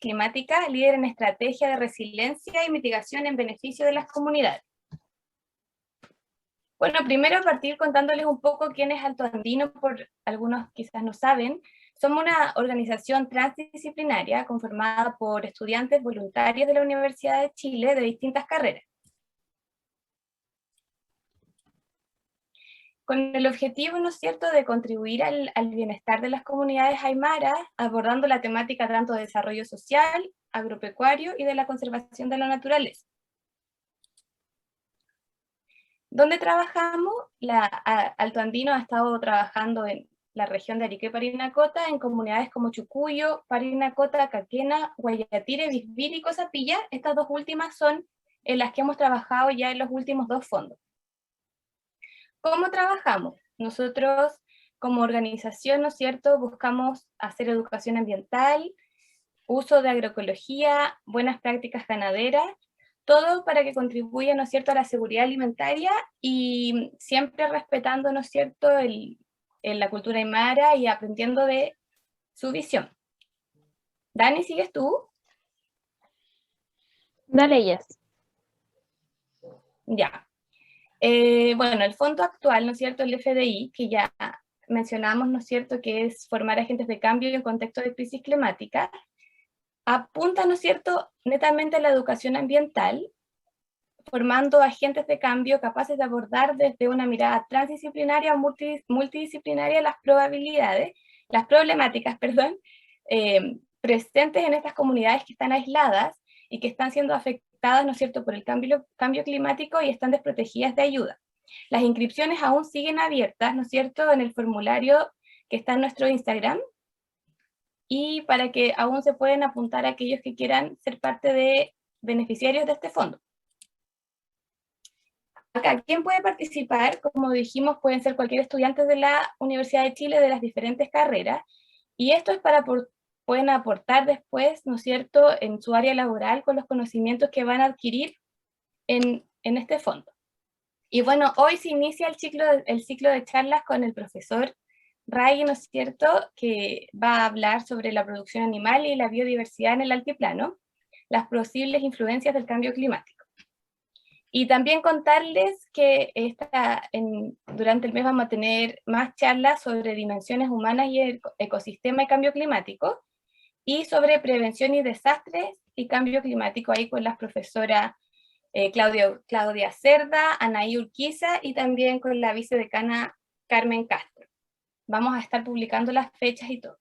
climática, líder en estrategia de resiliencia y mitigación en beneficio de las comunidades. Bueno, primero partir contándoles un poco quién es Alto Andino, por algunos quizás no saben. Somos una organización transdisciplinaria conformada por estudiantes voluntarios de la Universidad de Chile de distintas carreras. Con el objetivo, ¿no es cierto?, de contribuir al bienestar de las comunidades aymaras, abordando la temática tanto de desarrollo social, agropecuario y de la conservación de la naturaleza. ¿Dónde trabajamos? Alto Andino ha estado trabajando en la región de Arica y Parinacota, en comunidades como Chucuyo, Parinacota, Caquena, Guayatire, Bisbiri y Cosapilla. Estas dos últimas son en las que hemos trabajado ya en los últimos 2 fondos. ¿Cómo trabajamos? Nosotros como organización, ¿no es cierto?, buscamos hacer educación ambiental, uso de agroecología, buenas prácticas ganaderas, todo para que contribuya, ¿no es cierto?, a la seguridad alimentaria y siempre respetando, ¿no es cierto?, la cultura aymara y aprendiendo de su visión. Dani, ¿sigues tú? Dale, Jess. Ya. Bueno, el fondo actual, ¿no es cierto?, el FDI, que ya mencionamos, ¿no es cierto?, que es formar agentes de cambio en contexto de crisis climática, apunta, ¿no es cierto?, netamente a la educación ambiental, formando agentes de cambio capaces de abordar desde una mirada transdisciplinaria o multidisciplinaria las problemáticas, presentes en estas comunidades que están aisladas y que están siendo afectadas, ¿no es cierto?, por el cambio climático y están desprotegidas de ayuda. Las inscripciones aún siguen abiertas, ¿no es cierto?, en el formulario que está en nuestro Instagram, y para que aún se pueden apuntar a aquellos que quieran ser parte de beneficiarios de este fondo. Acá, ¿quién puede participar? Como dijimos, pueden ser cualquier estudiante de la Universidad de Chile de las diferentes carreras, y esto es para pueden aportar después, ¿no es cierto?, en su área laboral con los conocimientos que van a adquirir en este fondo. Y bueno, hoy se inicia el ciclo de charlas con el profesor Ray, ¿no es cierto?, que va a hablar sobre la producción animal y la biodiversidad en el altiplano, las posibles influencias del cambio climático. Y también contarles que durante el mes vamos a tener más charlas sobre dimensiones humanas y el ecosistema y cambio climático, y sobre prevención y desastres y cambio climático, ahí con las profesoras Claudia Cerda, Anaí Urquiza, y también con la vicedecana Carmen Castro. Vamos a estar publicando las fechas y todo.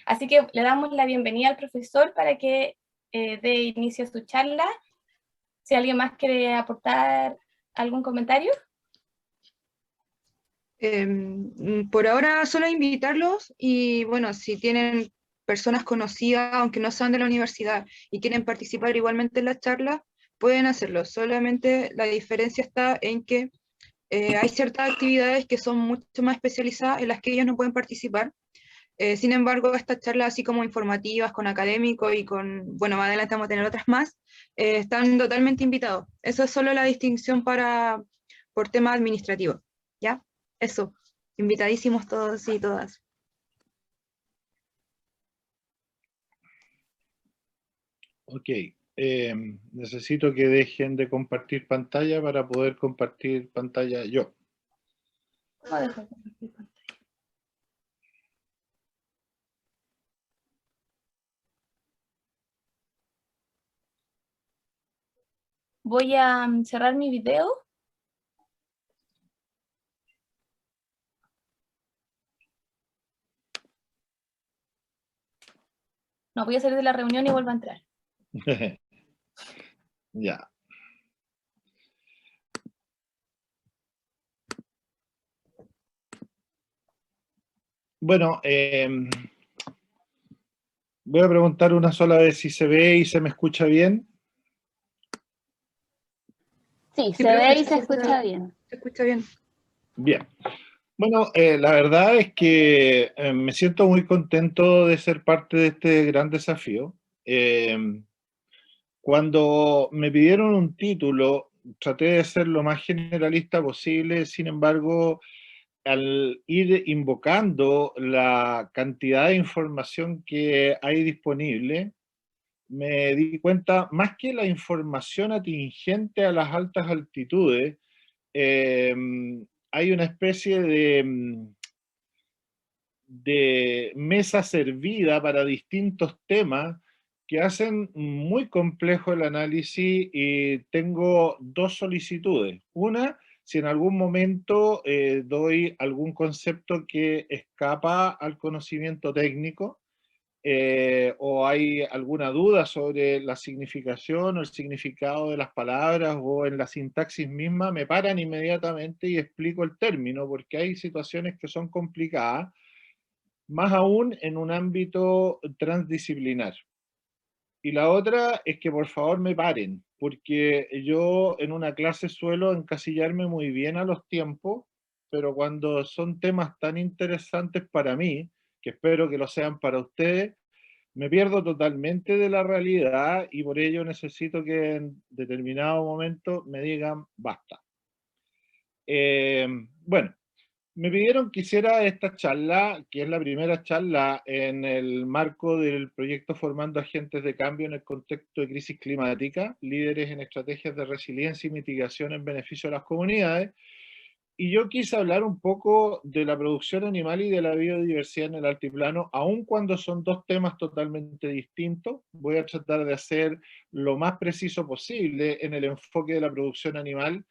Así que le damos la bienvenida al profesor para que dé inicio a su charla. Si alguien más quiere aportar algún comentario. Por ahora solo invitarlos, y bueno, si tienen personas conocidas, aunque no sean de la universidad, y quieren participar igualmente en la charla, pueden hacerlo. Solamente la diferencia está en que hay ciertas actividades que son mucho más especializadas en las que ellos no pueden participar. Sin embargo, estas charlas así como informativas con académicos y con, bueno, más adelante vamos a tener otras más, están totalmente invitados. Eso es solo la distinción por temas administrativos, ¿ya? Eso, invitadísimos todos y todas. Ok, necesito que dejen de compartir pantalla para poder compartir pantalla yo. No dejo de compartir pantalla. Voy a cerrar mi video. No, voy a salir de la reunión y vuelvo a entrar. Ya. Bueno, voy a preguntar una sola vez si se ve y se me escucha bien. Sí, se ve y se escucha bien. Se escucha bien. Bien. Bueno, la verdad es que me siento muy contento de ser parte de este gran desafío. Cuando me pidieron un título, traté de ser lo más generalista posible. Sin embargo, al ir invocando la cantidad de información que hay disponible, me di cuenta, más que la información atingente a las altas altitudes, eh, hay una especie de mesa servida para distintos temas que hacen muy complejo el análisis, y tengo dos solicitudes. Una, si en algún momento doy algún concepto que escapa al conocimiento técnico, o hay alguna duda sobre la significación o el significado de las palabras o en la sintaxis misma, me paran inmediatamente y explico el término, porque hay situaciones que son complicadas, más aún en un ámbito transdisciplinar. Y la otra es que por favor me paren, porque yo en una clase suelo encasillarme muy bien a los tiempos, pero cuando son temas tan interesantes para mí, que espero que lo sean para ustedes, me pierdo totalmente de la realidad, y por ello necesito que en determinado momento me digan basta. Bueno, me pidieron que hiciera esta charla, que es la primera charla en el marco del proyecto Formando Agentes de Cambio en el contexto de crisis climática, líderes en estrategias de resiliencia y mitigación en beneficio de las comunidades. Y yo quise hablar un poco de la producción animal y de la biodiversidad en el altiplano, aun cuando son dos temas totalmente distintos. Voy a tratar de hacer lo más preciso posible en el enfoque de la producción animal,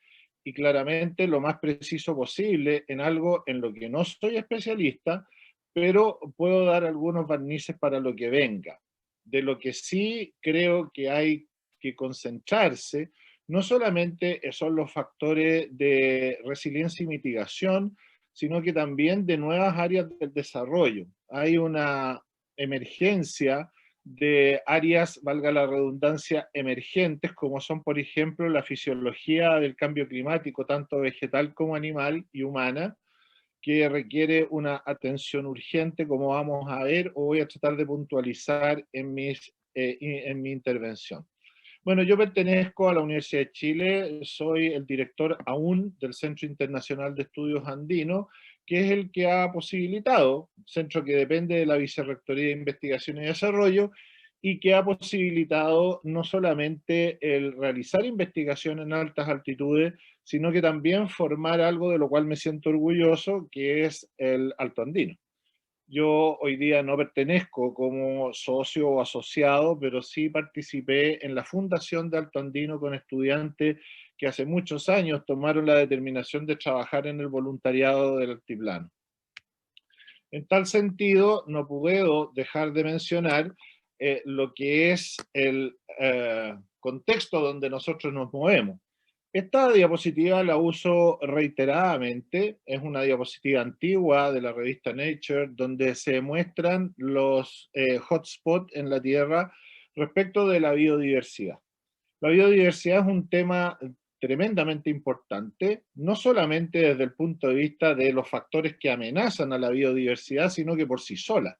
y claramente lo más preciso posible en algo en lo que no soy especialista, pero puedo dar algunos barnices para lo que venga. De lo que sí creo que hay que concentrarse no solamente son los factores de resiliencia y mitigación, sino que también de nuevas áreas del desarrollo. Hay una emergencia de áreas, valga la redundancia, emergentes, como son, por ejemplo, la fisiología del cambio climático, tanto vegetal como animal y humana, que requiere una atención urgente, como vamos a ver, o voy a tratar de puntualizar en mi intervención. Bueno, yo pertenezco a la Universidad de Chile, soy el director aún del Centro Internacional de Estudios Andinos, que es el que ha posibilitado, centro que depende de la Vicerrectoría de Investigación y Desarrollo, y que ha posibilitado no solamente el realizar investigación en altas altitudes, sino que también formar algo de lo cual me siento orgulloso, que es el Alto Andino. Yo hoy día no pertenezco como socio o asociado, pero sí participé en la fundación de Alto Andino con estudiantes que hace muchos años tomaron la determinación de trabajar en el voluntariado del altiplano. En tal sentido, no puedo dejar de mencionar lo que es el contexto donde nosotros nos movemos. Esta diapositiva la uso reiteradamente, es una diapositiva antigua de la revista Nature, donde se muestran los hotspots en la Tierra respecto de la biodiversidad. La biodiversidad es un tema tremendamente importante, no solamente desde el punto de vista de los factores que amenazan a la biodiversidad, sino que por sí sola.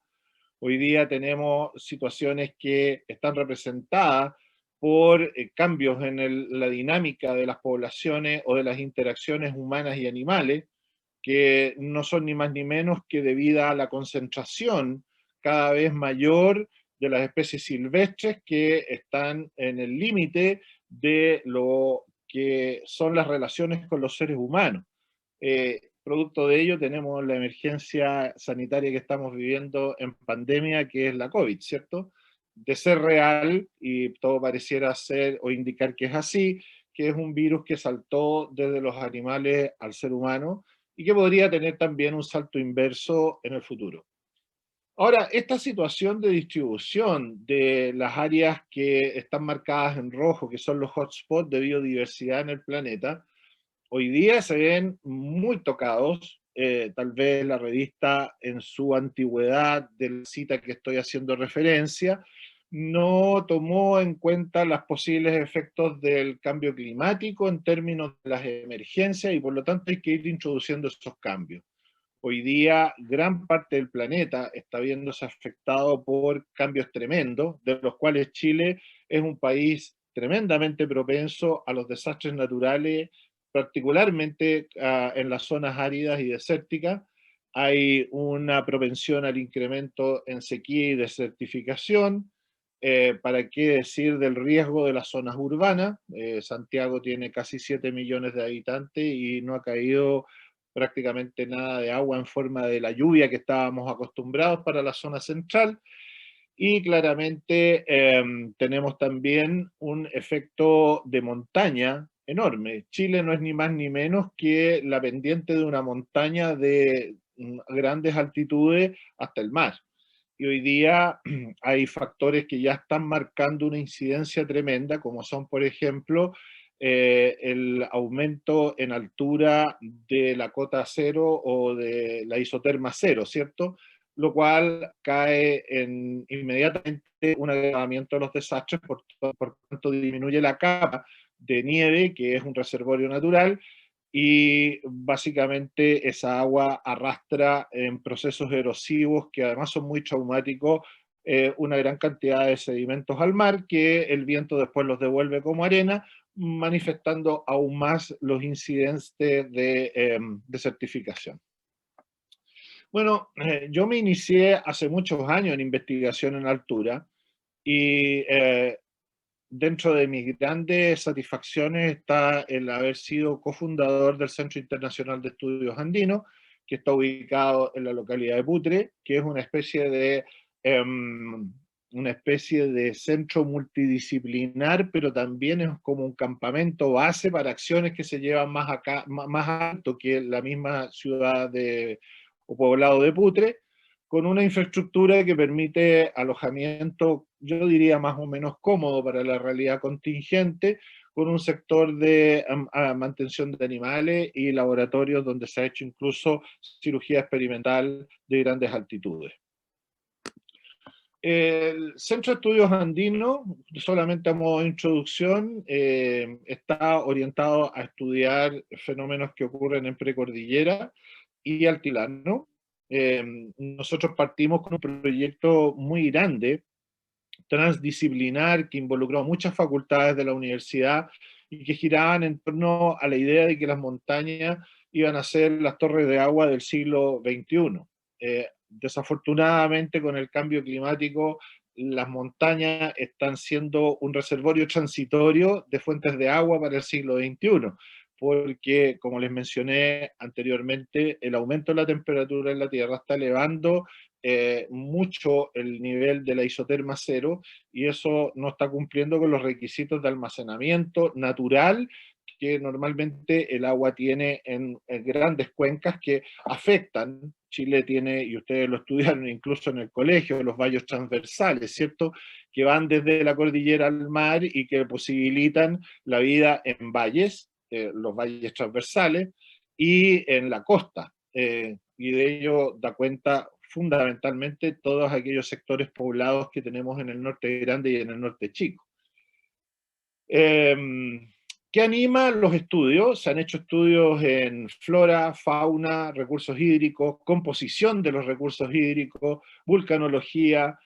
Hoy día tenemos situaciones que están representadas por cambios en la dinámica de las poblaciones o de las interacciones humanas y animales, que no son ni más ni menos que debido a la concentración cada vez mayor de las especies silvestres que están en el límite de lo que son las relaciones con los seres humanos. Producto de ello tenemos la emergencia sanitaria que estamos viviendo en pandemia, que es la COVID, ¿cierto? De ser real, y todo pareciera ser o indicar que es así, que es un virus que saltó desde los animales al ser humano y que podría tener también un salto inverso en el futuro. Ahora, esta situación de distribución de las áreas que están marcadas en rojo, que son los hotspots de biodiversidad en el planeta, hoy día se ven muy tocados. Tal vez la revista en su antigüedad de la cita que estoy haciendo referencia no tomó en cuenta los posibles efectos del cambio climático en términos de las emergencias, y por lo tanto hay que ir introduciendo esos cambios. Hoy día gran parte del planeta está viéndose afectado por cambios tremendos, de los cuales Chile es un país tremendamente propenso a los desastres naturales, particularmente en las zonas áridas y desérticas. Hay una propensión al incremento en sequía y desertificación. ¿Para qué decir del riesgo de las zonas urbanas? Santiago tiene casi 7 millones de habitantes y no ha caído prácticamente nada de agua en forma de la lluvia que estábamos acostumbrados para la zona central. Y claramente tenemos también un efecto de montaña enorme. Chile no es ni más ni menos que la pendiente de una montaña de grandes altitudes hasta el mar. Y hoy día hay factores que ya están marcando una incidencia tremenda, como son, por ejemplo, el aumento en altura de la cota cero o de la isoterma cero, ¿cierto? Lo cual cae en inmediatamente un agravamiento de los desastres, por tanto disminuye la capa de nieve, que es un reservorio natural, y básicamente esa agua arrastra en procesos erosivos que además son muy traumáticos una gran cantidad de sedimentos al mar que el viento después los devuelve como arena, manifestando aún más los incidentes de desertificación. Bueno, yo me inicié hace muchos años en investigación en altura y dentro de mis grandes satisfacciones está el haber sido cofundador del Centro Internacional de Estudios Andinos, que está ubicado en la localidad de Putre, que es una especie de centro multidisciplinar, pero también es como un campamento base para acciones que se llevan más alto que la misma ciudad o poblado de Putre, con una infraestructura que permite alojamiento, yo diría más o menos cómodo para la realidad contingente, con un sector de mantención de animales y laboratorios donde se ha hecho incluso cirugía experimental de grandes altitudes. El Centro de Estudios Andinos, solamente a modo de introducción, está orientado a estudiar fenómenos que ocurren en precordillera y altiplano. Nosotros partimos con un proyecto muy grande, transdisciplinar, que involucró muchas facultades de la universidad y que giraban en torno a la idea de que las montañas iban a ser las torres de agua del siglo XXI. Desafortunadamente, con el cambio climático, las montañas están siendo un reservorio transitorio de fuentes de agua para el siglo XXI, porque, como les mencioné anteriormente, el aumento de la temperatura en la Tierra está elevando mucho el nivel de la isoterma cero, y eso no está cumpliendo con los requisitos de almacenamiento natural que normalmente el agua tiene en grandes cuencas que afectan. Chile tiene, y ustedes lo estudiaron incluso en el colegio, los valles transversales, ¿cierto? Que van desde la cordillera al mar y que posibilitan la vida en valles, los valles transversales, y en la costa. Y de ello da cuenta fundamentalmente todos aquellos sectores poblados que tenemos en el norte grande y en el norte chico. ¿Qué anima los estudios? Se han hecho estudios en flora, fauna, recursos hídricos, composición de los recursos hídricos, vulcanología,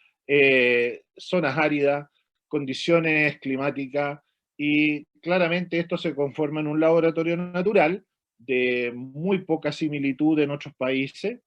zonas áridas, condiciones climáticas, y claramente esto se conforma en un laboratorio natural de muy poca similitud en otros países.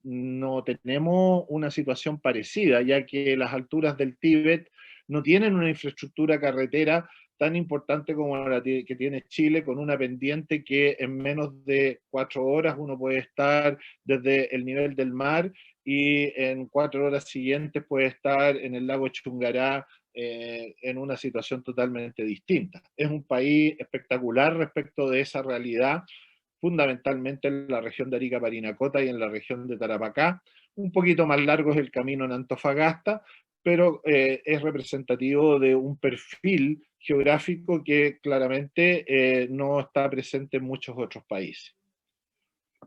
No tenemos una situación parecida, ya que las alturas del Tíbet no tienen una infraestructura carretera tan importante como la que tiene Chile, con una pendiente que en menos de 4 horas uno puede estar desde el nivel del mar, y en 4 horas siguientes puede estar en el lago Chungará en una situación totalmente distinta. Es un país espectacular respecto de esa realidad, fundamentalmente en la región de Arica, Parinacota y en la región de Tarapacá. Un poquito más largo es el camino en Antofagasta, pero es representativo de un perfil geográfico que claramente no está presente en muchos otros países.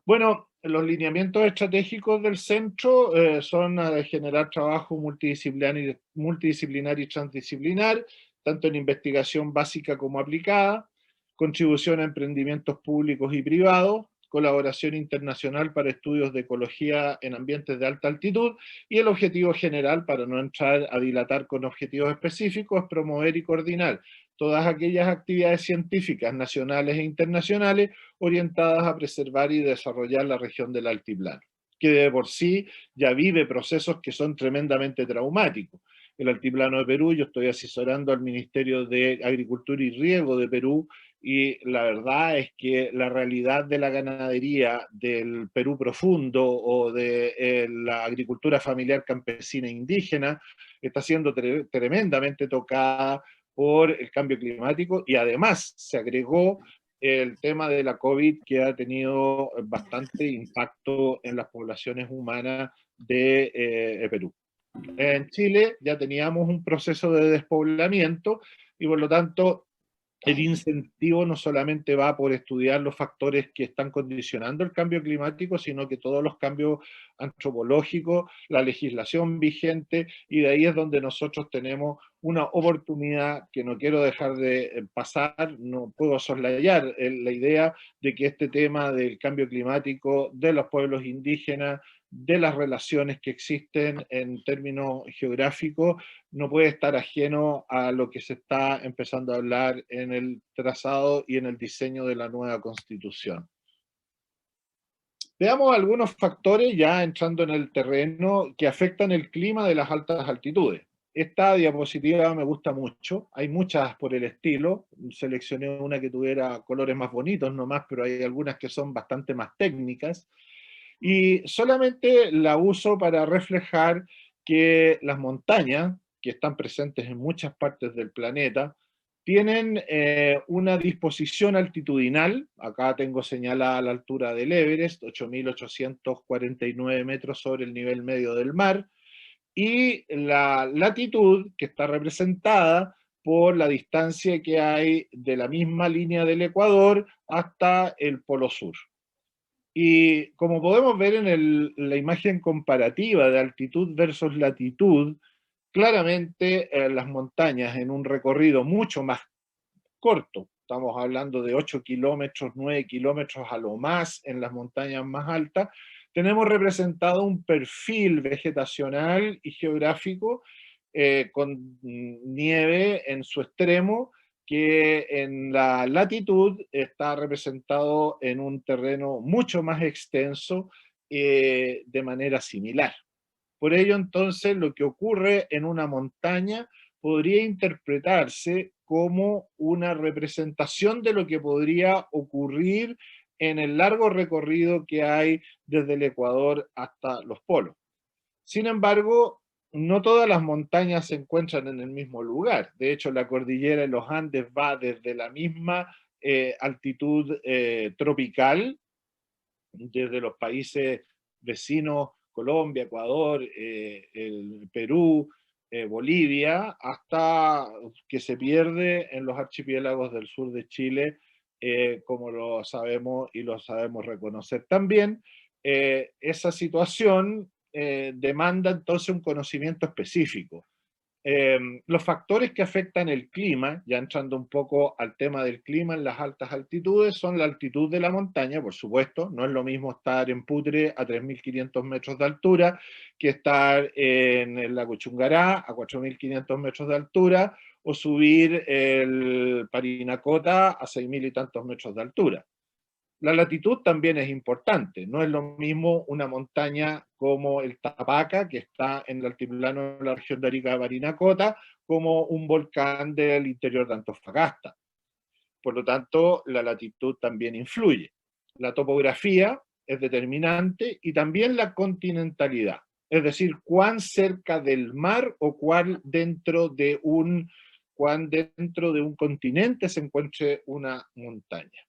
Bueno, los lineamientos estratégicos del centro son generar trabajo multidisciplinar y transdisciplinar, tanto en investigación básica como aplicada, contribución a emprendimientos públicos y privados, colaboración internacional para estudios de ecología en ambientes de alta altitud, y el objetivo general, para no entrar a dilatar con objetivos específicos, es promover y coordinar todas aquellas actividades científicas nacionales e internacionales orientadas a preservar y desarrollar la región del altiplano, que de por sí ya vive procesos que son tremendamente traumáticos. el altiplano de Perú, yo estoy asesorando al Ministerio de Agricultura y Riego de Perú, y la verdad es que la realidad de la ganadería del Perú profundo o de la agricultura familiar campesina indígena está siendo tremendamente tocada por el cambio climático, y además se agregó el tema de la COVID, que ha tenido bastante impacto en las poblaciones humanas de Perú. En Chile ya teníamos un proceso de despoblamiento y por lo tanto el incentivo no solamente va por estudiar los factores que están condicionando el cambio climático, sino que todos los cambios antropológicos, la legislación vigente, y de ahí es donde nosotros tenemos una oportunidad que no quiero dejar de pasar, no puedo soslayar la idea de que este tema del cambio climático, de los pueblos indígenas, de las relaciones que existen en términos geográficos, no puede estar ajeno a lo que se está empezando a hablar en el trazado y en el diseño de la nueva Constitución. Veamos algunos factores, ya entrando en el terreno, que afectan el clima de las altas altitudes. Esta diapositiva me gusta mucho, hay muchas por el estilo, seleccioné una que tuviera colores más bonitos nomás, pero hay algunas que son bastante más técnicas, y solamente la uso para reflejar que las montañas, que están presentes en muchas partes del planeta, tienen una disposición altitudinal. Acá tengo señalada la altura del Everest, 8.849 metros sobre el nivel medio del mar, y la latitud, que está representada por la distancia que hay de la misma línea del Ecuador hasta el Polo Sur. Y como podemos ver en la imagen comparativa de altitud versus latitud, claramente las montañas en un recorrido mucho más corto, estamos hablando de 8 kilómetros, 9 kilómetros a lo más en las montañas más altas, tenemos representado un perfil vegetacional y geográfico con nieve en su extremo, que en la latitud está representado en un terreno mucho más extenso de manera similar. Por ello, entonces, lo que ocurre en una montaña podría interpretarse como una representación de lo que podría ocurrir en el largo recorrido que hay desde el Ecuador hasta los polos. Sin embargo, no todas las montañas se encuentran en el mismo lugar. De hecho, la cordillera de los Andes va desde la misma altitud tropical, desde los países vecinos, Colombia, Ecuador, el Perú, Bolivia, hasta que se pierde en los archipiélagos del sur de Chile, como lo sabemos y lo sabemos reconocer también. Esa situación demanda entonces un conocimiento específico. Los factores que afectan el clima, ya entrando un poco al tema del clima en las altas altitudes, son la altitud de la montaña, por supuesto. No es lo mismo estar en Putre a 3.500 metros de altura que estar en el lago Chungará a 4.500 metros de altura, o subir el Parinacota a 6.000 y tantos metros de altura. La latitud también es importante, no es lo mismo una montaña como el Tapaca, que está en el altiplano de la región de Arica de Parinacota, como un volcán del interior de Antofagasta. Por lo tanto, la latitud también influye. La topografía es determinante y también la continentalidad, es decir, cuán cerca del mar o cuán dentro de un continente se encuentre una montaña.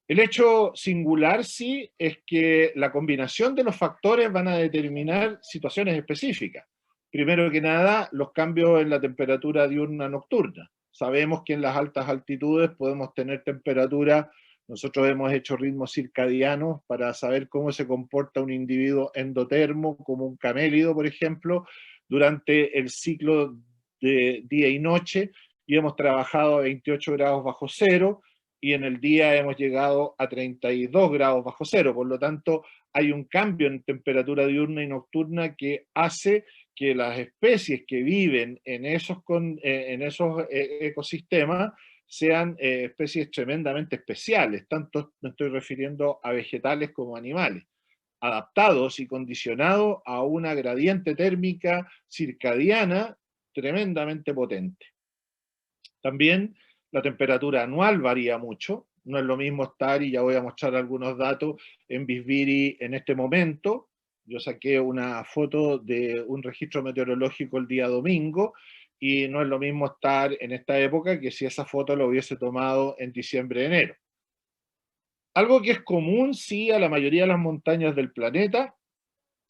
El hecho singular, sí, es que la combinación de los factores van a determinar situaciones específicas. Primero que nada, los cambios en la temperatura diurna nocturna. Sabemos que en las altas altitudes podemos tener temperatura, nosotros hemos hecho ritmos circadianos para saber cómo se comporta un individuo endotermo, como un camélido, por ejemplo, durante el ciclo de día y noche, y hemos trabajado a 28 grados bajo cero, y en el día hemos llegado a 32 grados bajo cero. Por lo tanto, hay un cambio en temperatura diurna y nocturna que hace que las especies que viven en esos ecosistemas sean especies tremendamente especiales. Tanto me estoy refiriendo a vegetales como animales, adaptados y condicionados a una gradiente térmica circadiana tremendamente potente. También la temperatura anual varía mucho. No es lo mismo estar, y ya voy a mostrar algunos datos, en Bisbiri en este momento. Yo saqué una foto de un registro meteorológico el día domingo, y no es lo mismo estar en esta época que si esa foto lo hubiese tomado en diciembre, enero. Algo que es común, sí, a la mayoría de las montañas del planeta,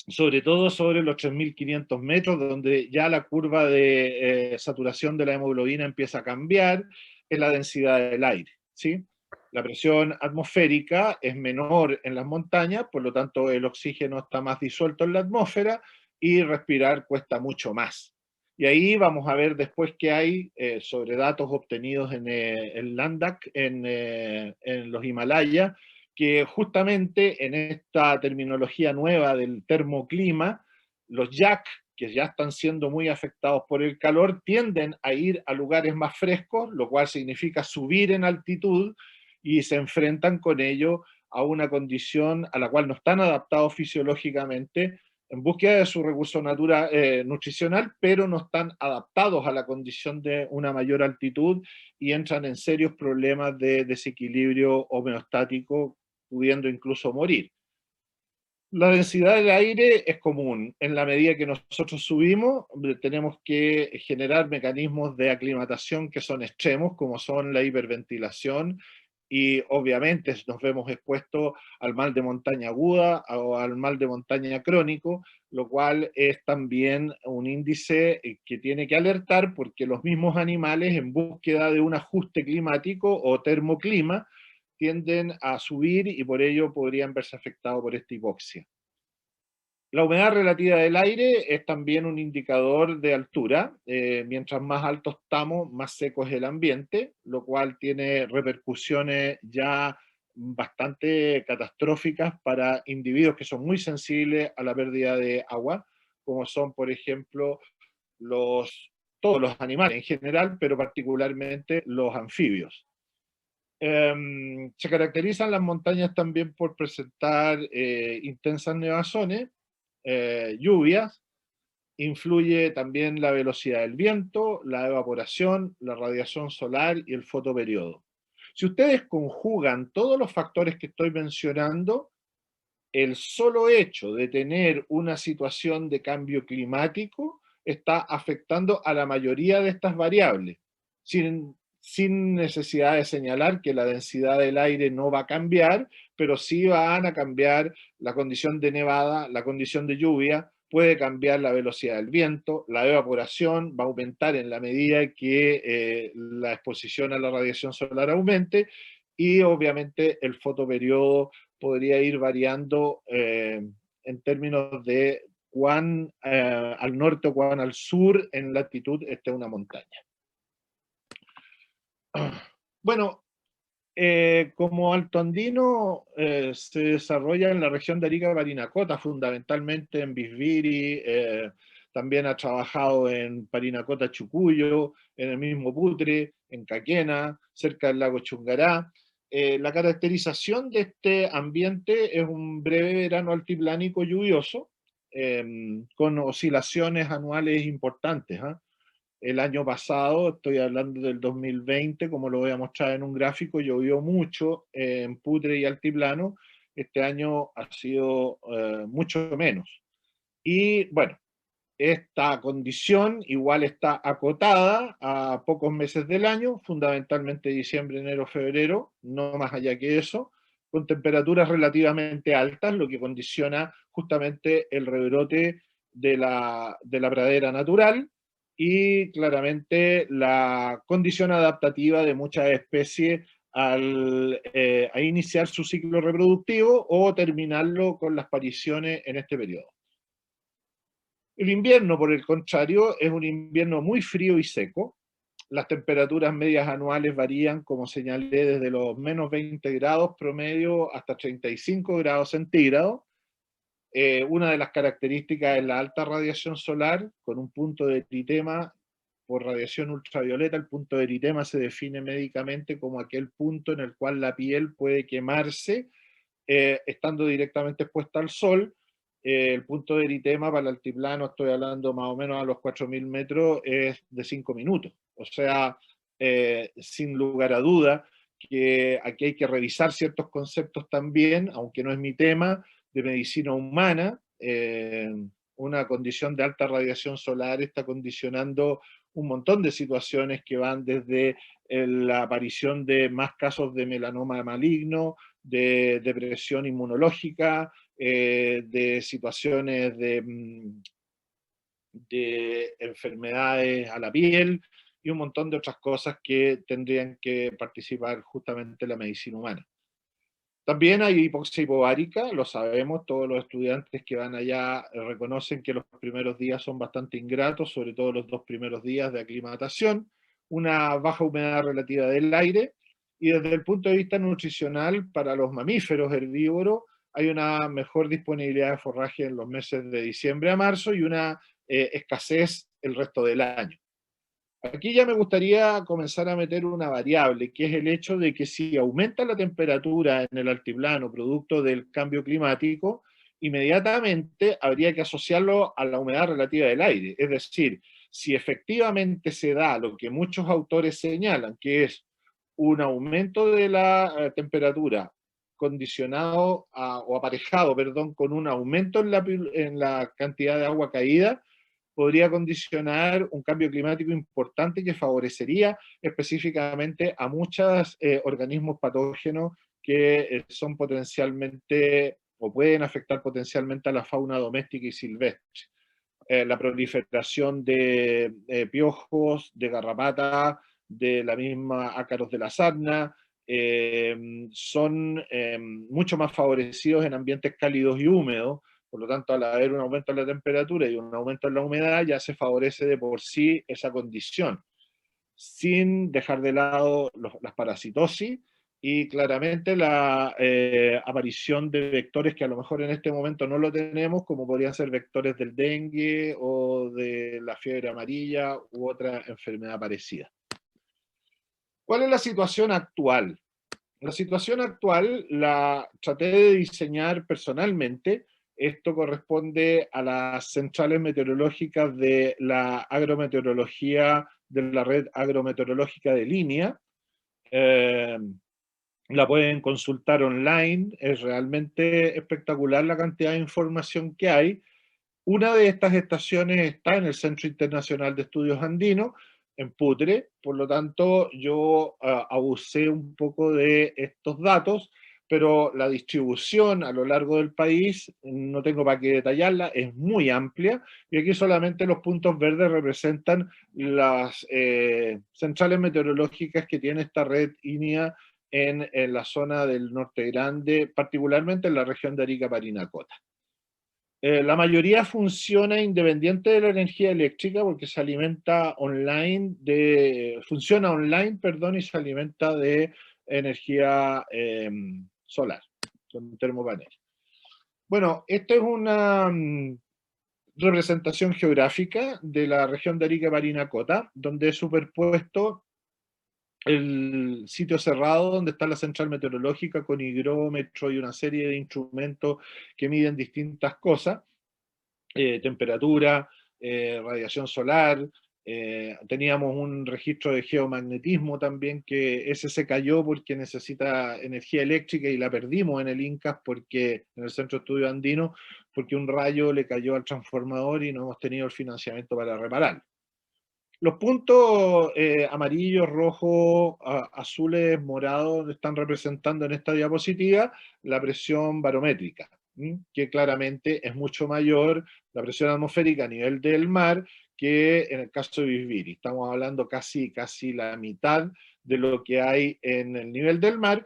sobre todo sobre los 3.500 metros, donde ya la curva de saturación de la hemoglobina empieza a cambiar, es la densidad del aire, ¿sí? La presión atmosférica es menor en las montañas, por lo tanto el oxígeno está más disuelto en la atmósfera y respirar cuesta mucho más. Y ahí vamos a ver después que hay sobre datos obtenidos en el Landak, en los Himalayas, que justamente en esta terminología nueva del termoclima, los yak, que ya están siendo muy afectados por el calor, tienden a ir a lugares más frescos, lo cual significa subir en altitud, y se enfrentan con ello a una condición a la cual no están adaptados fisiológicamente, en búsqueda de su recurso natural, nutricional, pero no están adaptados a la condición de una mayor altitud y entran en serios problemas de desequilibrio homeostático, pudiendo incluso morir. La densidad del aire es común. En la medida que nosotros subimos, tenemos que generar mecanismos de aclimatación que son extremos, como son la hiperventilación, y obviamente nos vemos expuestos al mal de montaña aguda o al mal de montaña crónico, lo cual es también un índice que tiene que alertar, porque los mismos animales, en búsqueda de un ajuste climático o termoclima, tienden a subir y por ello podrían verse afectados por esta hipoxia. La humedad relativa del aire es también un indicador de altura. Mientras más alto estamos, más seco es el ambiente, lo cual tiene repercusiones ya bastante catastróficas para individuos que son muy sensibles a la pérdida de agua, como son, por ejemplo, todos los animales en general, pero particularmente los anfibios. Se caracterizan las montañas también por presentar intensas nevazones, lluvias. Influye también la velocidad del viento, la evaporación, la radiación solar y el fotoperiodo. Si ustedes conjugan todos los factores que estoy mencionando, el solo hecho de tener una situación de cambio climático está afectando a la mayoría de estas variables, sin necesidad de señalar que la densidad del aire no va a cambiar, pero sí van a cambiar la condición de nevada, la condición de lluvia, puede cambiar la velocidad del viento, la evaporación va a aumentar en la medida que la exposición a la radiación solar aumente, y obviamente el fotoperiodo podría ir variando en términos de cuán al norte o cuán al sur en latitud esté una montaña. Bueno, como altoandino se desarrolla en la región de Arica-Parinacota, fundamentalmente en Bisbiri, también ha trabajado en Parinacota-Chucuyo, en el mismo Putre, en Caquena, cerca del lago Chungará. La caracterización de este ambiente es un breve verano altiplánico lluvioso, con oscilaciones anuales importantes. El año pasado, estoy hablando del 2020, como lo voy a mostrar en un gráfico, llovió mucho en Putre y Altiplano. Este año ha sido mucho menos. Y bueno, esta condición igual está acotada a pocos meses del año, fundamentalmente diciembre, enero, febrero, no más allá que eso, con temperaturas relativamente altas, lo que condiciona justamente el rebrote de la pradera natural y claramente la condición adaptativa de muchas especies a iniciar su ciclo reproductivo o terminarlo con las pariciones en este periodo. El invierno, por el contrario, es un invierno muy frío y seco. Las temperaturas medias anuales varían, como señalé, desde los menos 20 grados promedio hasta 35 grados centígrados. Una de las características es la alta radiación solar, con un punto de eritema por radiación ultravioleta. El punto de eritema se define médicamente como aquel punto en el cual la piel puede quemarse estando directamente expuesta al sol, el punto de eritema para el altiplano, estoy hablando más o menos a los 4.000 metros, es de 5 minutos. O sea, sin lugar a duda, que aquí hay que revisar ciertos conceptos también, aunque no es mi tema, de medicina humana. Una condición de alta radiación solar está condicionando un montón de situaciones que van desde la aparición de más casos de melanoma maligno, de depresión inmunológica, de situaciones de enfermedades a la piel y un montón de otras cosas que tendrían que participar justamente en la medicina humana. También hay hipoxia hipovárica, lo sabemos, todos los estudiantes que van allá reconocen que los primeros días son bastante ingratos, sobre todo los 2 primeros días de aclimatación, una baja humedad relativa del aire, y desde el punto de vista nutricional, para los mamíferos herbívoros, hay una mejor disponibilidad de forraje en los meses de diciembre a marzo y una escasez el resto del año. Aquí ya me gustaría comenzar a meter una variable, que es el hecho de que si aumenta la temperatura en el altiplano producto del cambio climático, inmediatamente habría que asociarlo a la humedad relativa del aire. Es decir, si efectivamente se da lo que muchos autores señalan, que es un aumento de la temperatura condicionado o aparejado, perdón, con un aumento en la cantidad de agua caída, podría condicionar un cambio climático importante que favorecería específicamente a muchos organismos patógenos que son potencialmente o pueden afectar potencialmente a la fauna doméstica y silvestre. La proliferación de piojos, de garrapatas, de la misma ácaros de la sarna, son mucho más favorecidos en ambientes cálidos y húmedos. Por lo tanto, al haber un aumento en la temperatura y un aumento en la humedad, ya se favorece de por sí esa condición, sin dejar de lado las parasitosis y claramente la aparición de vectores que a lo mejor en este momento no lo tenemos, como podrían ser vectores del dengue o de la fiebre amarilla u otra enfermedad parecida. ¿Cuál es la situación actual? La situación actual la traté de diseñar personalmente. Esto corresponde a las centrales meteorológicas de la agrometeorología, de la red agrometeorológica de línea. La pueden consultar online, es realmente espectacular la cantidad de información que hay. Una de estas estaciones está en el Centro Internacional de Estudios Andinos, en Putre, por lo tanto yo abusé un poco de estos datos, pero la distribución a lo largo del país, no tengo para qué detallarla, es muy amplia, y aquí solamente los puntos verdes representan las centrales meteorológicas que tiene esta red INEA en la zona del Norte Grande, particularmente en la región de Arica-Parinacota. La mayoría funciona independiente de la energía eléctrica porque se alimenta online funciona online, perdón, y se alimenta de energía solar, con termopaneles. Bueno, esta es una representación geográfica de la región de Arica-Parinacota, donde he superpuesto el sitio cerrado donde está la central meteorológica con higrómetro y una serie de instrumentos que miden distintas cosas, temperatura, radiación solar, teníamos un registro de geomagnetismo también, que ese se cayó porque necesita energía eléctrica y la perdimos en el INCAS, porque en el Centro de Estudio Andino, porque un rayo le cayó al transformador y no hemos tenido el financiamiento para repararlo. Los puntos amarillos, rojos, azules, morados están representando en esta diapositiva la presión barométrica, que claramente es mucho mayor la presión atmosférica a nivel del mar que en el caso de Visbiri. Estamos hablando casi la mitad de lo que hay en el nivel del mar,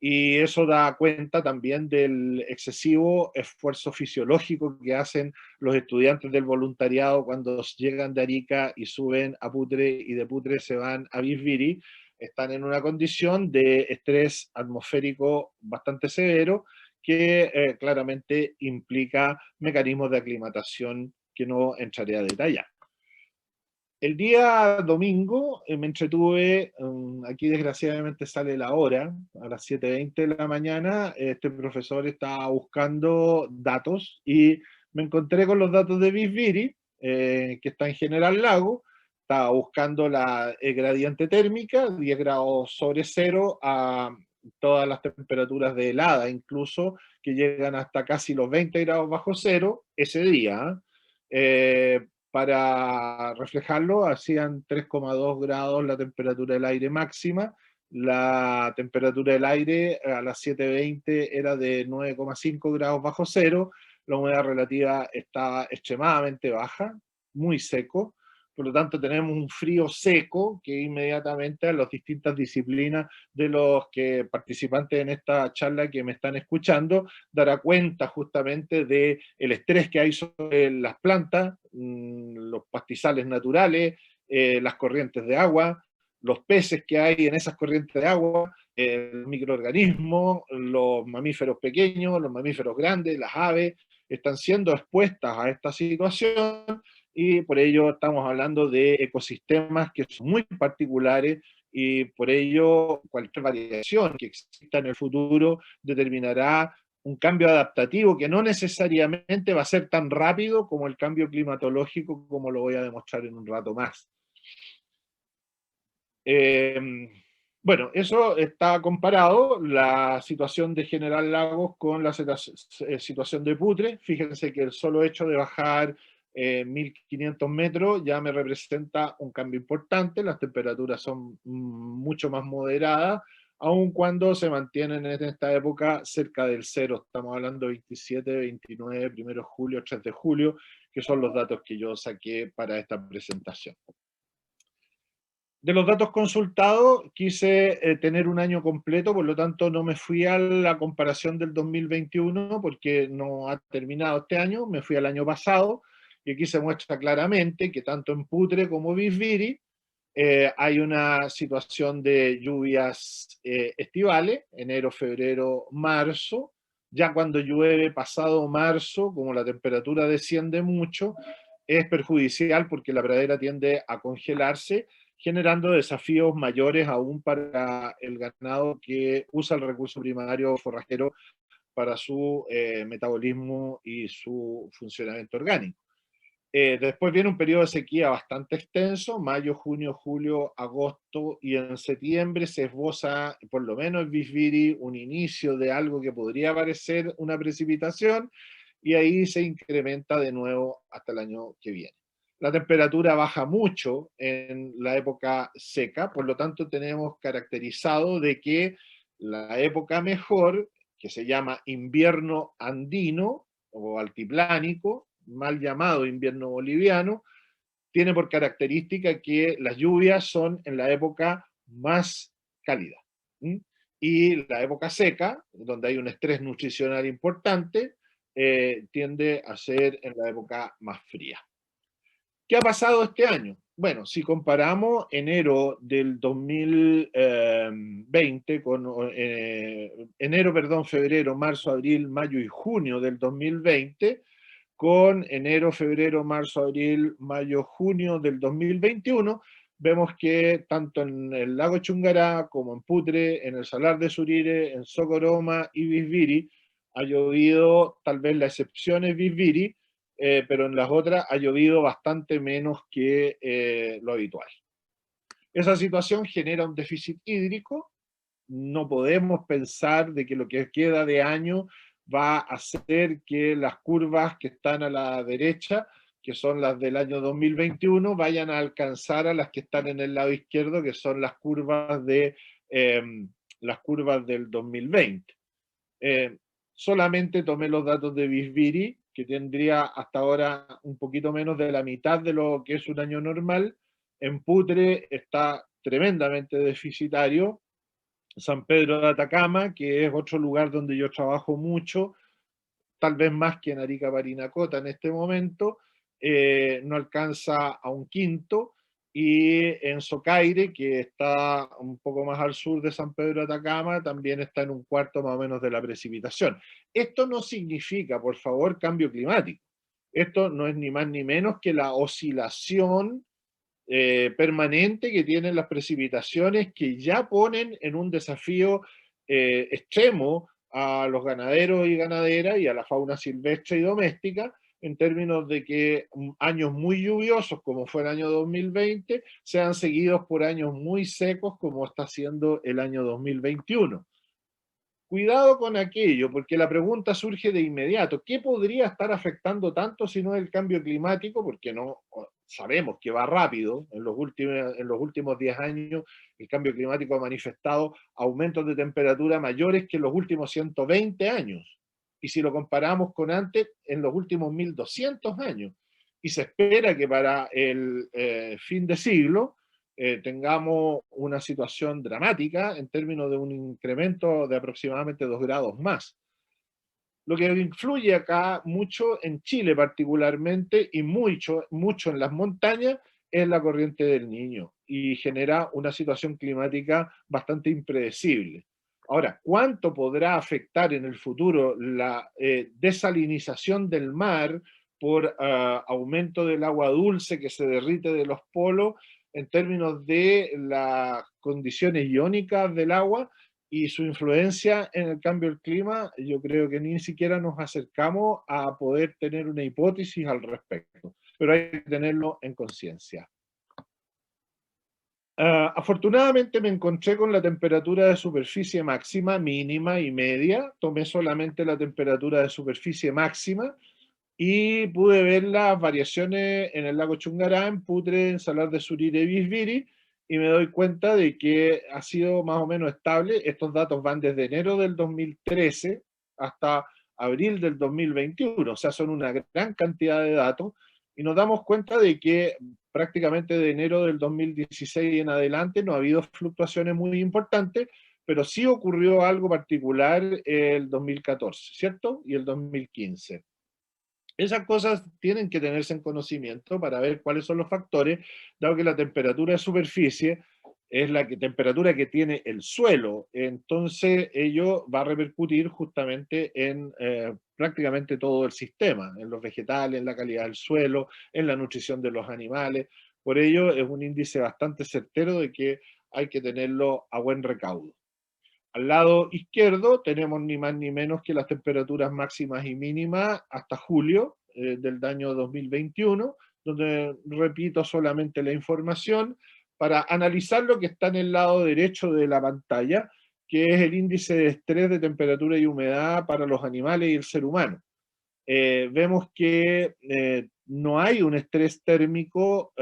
y eso da cuenta también del excesivo esfuerzo fisiológico que hacen los estudiantes del voluntariado cuando llegan de Arica y suben a Putre y de Putre se van a Visbiri. Están en una condición de estrés atmosférico bastante severo que claramente implica mecanismos de aclimatación que no entraré a detallar. El día domingo me entretuve, aquí desgraciadamente sale la hora, a las 7:20 de la mañana, este profesor estaba buscando datos y me encontré con los datos de Bisbiri, que está en General Lago. Estaba buscando la gradiente térmica, 10 grados sobre cero, a todas las temperaturas de helada, incluso, que llegan hasta casi los 20 grados bajo cero ese día. Para reflejarlo, hacían 3,2 grados la temperatura del aire máxima, la temperatura del aire a las 7:20 era de 9,5 grados bajo cero, la humedad relativa está extremadamente baja, muy seco, por lo tanto tenemos un frío seco que inmediatamente a las distintas disciplinas de los que participantes en esta charla que me están escuchando dará cuenta justamente del estrés que hay sobre las plantas, los pastizales naturales, las corrientes de agua, los peces que hay en esas corrientes de agua, los microorganismos, los mamíferos pequeños, los mamíferos grandes, las aves, están siendo expuestas a esta situación y por ello estamos hablando de ecosistemas que son muy particulares y por ello cualquier variación que exista en el futuro determinará un cambio adaptativo que no necesariamente va a ser tan rápido como el cambio climatológico, como lo voy a demostrar en un rato más. Bueno, eso está comparado, la situación de General Lagos con la situación de Putre. Fíjense que el solo hecho de bajar 1500 metros ya me representa un cambio importante, las temperaturas son mucho más moderadas, aun cuando se mantienen en esta época cerca del cero. Estamos hablando de 27, 29, 1 de julio, 3 de julio, que son los datos que yo saqué para esta presentación. De los datos consultados, quise tener un año completo, por lo tanto no me fui a la comparación del 2021, porque no ha terminado este año, me fui al año pasado, y aquí se muestra claramente que tanto en Putre como Bisbiri hay una situación de lluvias estivales, enero, febrero, marzo. Ya cuando llueve pasado marzo, como la temperatura desciende mucho, es perjudicial porque la pradera tiende a congelarse, generando desafíos mayores aún para el ganado que usa el recurso primario forrajero para su metabolismo y su funcionamiento orgánico. Después viene un periodo de sequía bastante extenso, mayo, junio, julio, agosto, y en septiembre se esboza, por lo menos en Bisbiri, un inicio de algo que podría parecer una precipitación, y ahí se incrementa de nuevo hasta el año que viene. La temperatura baja mucho en la época seca, por lo tanto tenemos caracterizado de que la época mejor, que se llama invierno andino o altiplánico, mal llamado invierno boliviano, tiene por característica que las lluvias son en la época más cálida. Y la época seca, donde hay un estrés nutricional importante, tiende a ser en la época más fría. ¿Qué ha pasado este año? Bueno, si comparamos enero del 2020 con febrero, marzo, abril, mayo y junio del 2020, con enero, febrero, marzo, abril, mayo, junio del 2021, vemos que tanto en el lago Chungará como en Putre, en el Salar de Surire, en Socoroma y Bisbiri, ha llovido, tal vez la excepción es Bisbiri, pero en las otras ha llovido bastante menos que lo habitual. Esa situación genera un déficit hídrico. No podemos pensar de que lo que queda de año va a hacer que las curvas que están a la derecha, que son las del año 2021, vayan a alcanzar a las que están en el lado izquierdo, que son las curvas del 2020. Solamente tomé los datos de Bisbiri, que tendría hasta ahora un poquito menos de la mitad de lo que es un año normal. En Putre está tremendamente deficitario. San Pedro de Atacama, que es otro lugar donde yo trabajo mucho, tal vez más que en Arica Parinacota en este momento, no alcanza a un quinto, y en Socaire, que está un poco más al sur de San Pedro de Atacama, también está en un cuarto más o menos de la precipitación. Esto no significa, por favor, cambio climático. Esto no es ni más ni menos que la oscilación permanente que tienen las precipitaciones, que ya ponen en un desafío extremo a los ganaderos y ganaderas y a la fauna silvestre y doméstica, en términos de que años muy lluviosos, como fue el año 2020, sean seguidos por años muy secos, como está siendo el año 2021. Cuidado con aquello, porque la pregunta surge de inmediato. ¿Qué podría estar afectando tanto si no es el cambio climático? Porque no sabemos que va rápido. En los últimos 10 años el cambio climático ha manifestado aumentos de temperatura mayores que en los últimos 120 años. Y si lo comparamos con antes, en los últimos 1200 años. Y se espera que para el fin de siglo tengamos una situación dramática en términos de un incremento de aproximadamente 2 grados más. Lo que influye acá mucho en Chile particularmente y mucho en las montañas es la corriente del Niño y genera una situación climática bastante impredecible. Ahora, ¿cuánto podrá afectar en el futuro la desalinización del mar por aumento del agua dulce que se derrite de los polos en términos de las condiciones iónicas del agua y su influencia en el cambio del clima? Yo creo que ni siquiera nos acercamos a poder tener una hipótesis al respecto, pero hay que tenerlo en conciencia. Afortunadamente me encontré con la temperatura de superficie máxima, mínima y media. Tomé solamente la temperatura de superficie máxima y pude ver las variaciones en el lago Chungará, en Putre, en Salar de Surire y Bisbiri, y me doy cuenta de que ha sido más o menos estable. Estos datos van desde enero del 2013 hasta abril del 2021, o sea, son una gran cantidad de datos, y nos damos cuenta de que prácticamente de enero del 2016 en adelante no ha habido fluctuaciones muy importantes, pero sí ocurrió algo particular el 2014, ¿cierto? Y el 2015. Esas cosas tienen que tenerse en conocimiento para ver cuáles son los factores, dado que la temperatura de superficie es la temperatura que tiene el suelo, entonces ello va a repercutir justamente en prácticamente todo el sistema, en los vegetales, en la calidad del suelo, en la nutrición de los animales. Por ello es un índice bastante certero de que hay que tenerlo a buen recaudo. Al lado izquierdo tenemos ni más ni menos que las temperaturas máximas y mínimas hasta julio del año 2021, donde repito solamente la información para analizar lo que está en el lado derecho de la pantalla, que es el índice de estrés de temperatura y humedad para los animales y el ser humano. Vemos que no hay un estrés térmico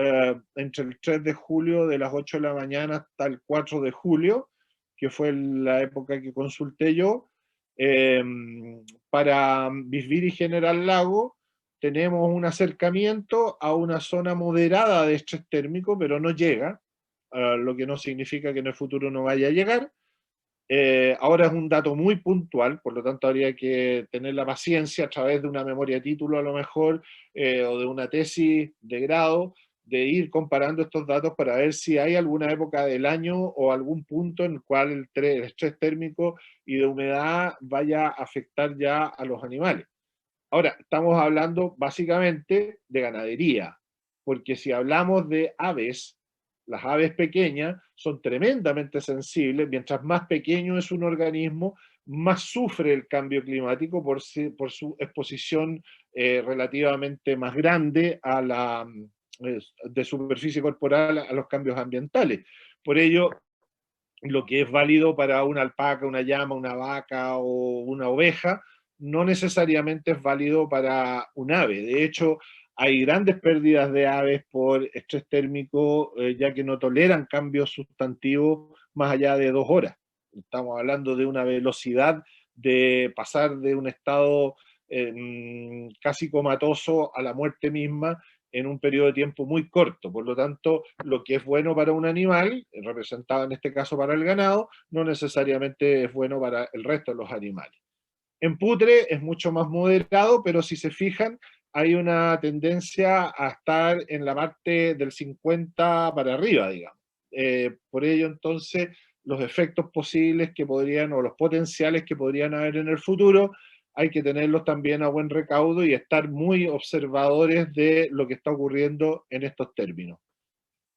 entre el 3 de julio de las 8 de la mañana hasta el 4 de julio, que fue la época que consulté yo. Para Bisbiri y General Lago tenemos un acercamiento a una zona moderada de estrés térmico, pero no llega, lo que no significa que en el futuro no vaya a llegar. Ahora es un dato muy puntual, por lo tanto habría que tener la paciencia a través de una memoria de título a lo mejor, o de una tesis de grado, de ir comparando estos datos para ver si hay alguna época del año o algún punto en el cual el estrés térmico y de humedad vaya a afectar ya a los animales. Ahora, estamos hablando básicamente de ganadería, porque si hablamos de aves, las aves pequeñas son tremendamente sensibles. Mientras más pequeño es un organismo, más sufre el cambio climático por su exposición relativamente más grande a de superficie corporal a los cambios ambientales. Por ello, lo que es válido para una alpaca, una llama, una vaca o una oveja, no necesariamente es válido para un ave. De hecho, hay grandes pérdidas de aves por estrés térmico, ya que no toleran cambios sustantivos más allá de 2 horas. Estamos hablando de una velocidad de pasar de un estado casi comatoso a la muerte misma en un periodo de tiempo muy corto. Por lo tanto, lo que es bueno para un animal, representado en este caso para el ganado, no necesariamente es bueno para el resto de los animales. En Putre es mucho más moderado, pero si se fijan, hay una tendencia a estar en la parte del 50 para arriba, digamos. Por ello, entonces, los efectos posibles que podrían, o los potenciales que podrían haber en el futuro, hay que tenerlos también a buen recaudo y estar muy observadores de lo que está ocurriendo en estos términos.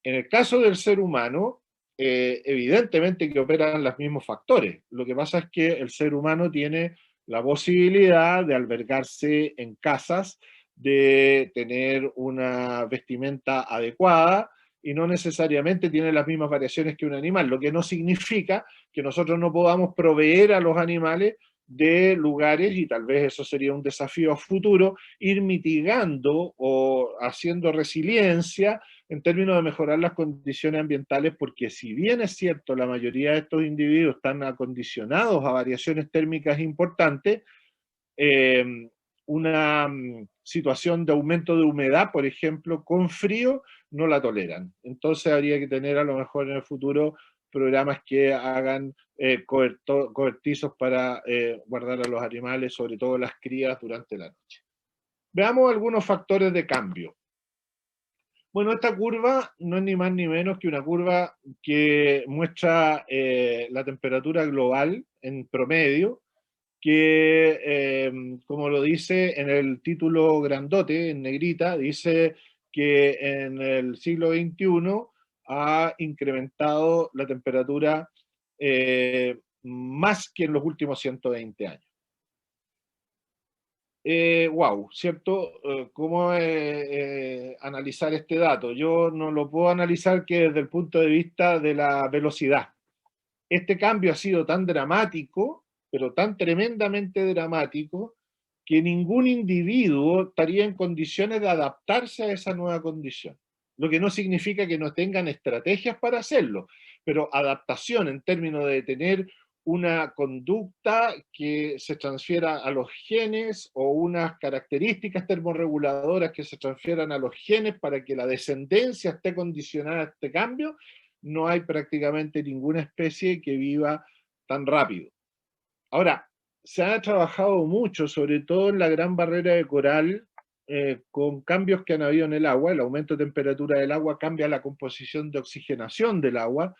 En el caso del ser humano, evidentemente que operan los mismos factores. Lo que pasa es que el ser humano tiene la posibilidad de albergarse en casas de tener una vestimenta adecuada, y no necesariamente tiene las mismas variaciones que un animal, lo que no significa que nosotros no podamos proveer a los animales de lugares, y tal vez eso sería un desafío a futuro, ir mitigando o haciendo resiliencia en términos de mejorar las condiciones ambientales, porque si bien es cierto, la mayoría de estos individuos están acondicionados a variaciones térmicas importantes, una situación de aumento de humedad, por ejemplo, con frío, no la toleran. Entonces habría que tener a lo mejor en el futuro programas que hagan cobertizos para guardar a los animales, sobre todo las crías, durante la noche. Veamos algunos factores de cambio. Bueno, esta curva no es ni más ni menos que una curva que muestra la temperatura global en promedio, que, como lo dice en el título grandote, en negrita, dice que en el siglo XXI ha incrementado la temperatura más que en los últimos 120 años. Wow, ¿cierto? ¿Cómo analizar este dato? Yo no lo puedo analizar que desde el punto de vista de la velocidad. Este cambio ha sido tan dramático, pero tan tremendamente dramático, que ningún individuo estaría en condiciones de adaptarse a esa nueva condición. Lo que no significa que no tengan estrategias para hacerlo, pero adaptación en términos de tener una conducta que se transfiera a los genes o unas características termorreguladoras que se transfieran a los genes para que la descendencia esté condicionada a este cambio, no hay prácticamente ninguna especie que viva tan rápido. Ahora, se ha trabajado mucho, sobre todo en la Gran Barrera de Coral, con cambios que han habido en el agua. El aumento de temperatura del agua cambia la composición de oxigenación del agua,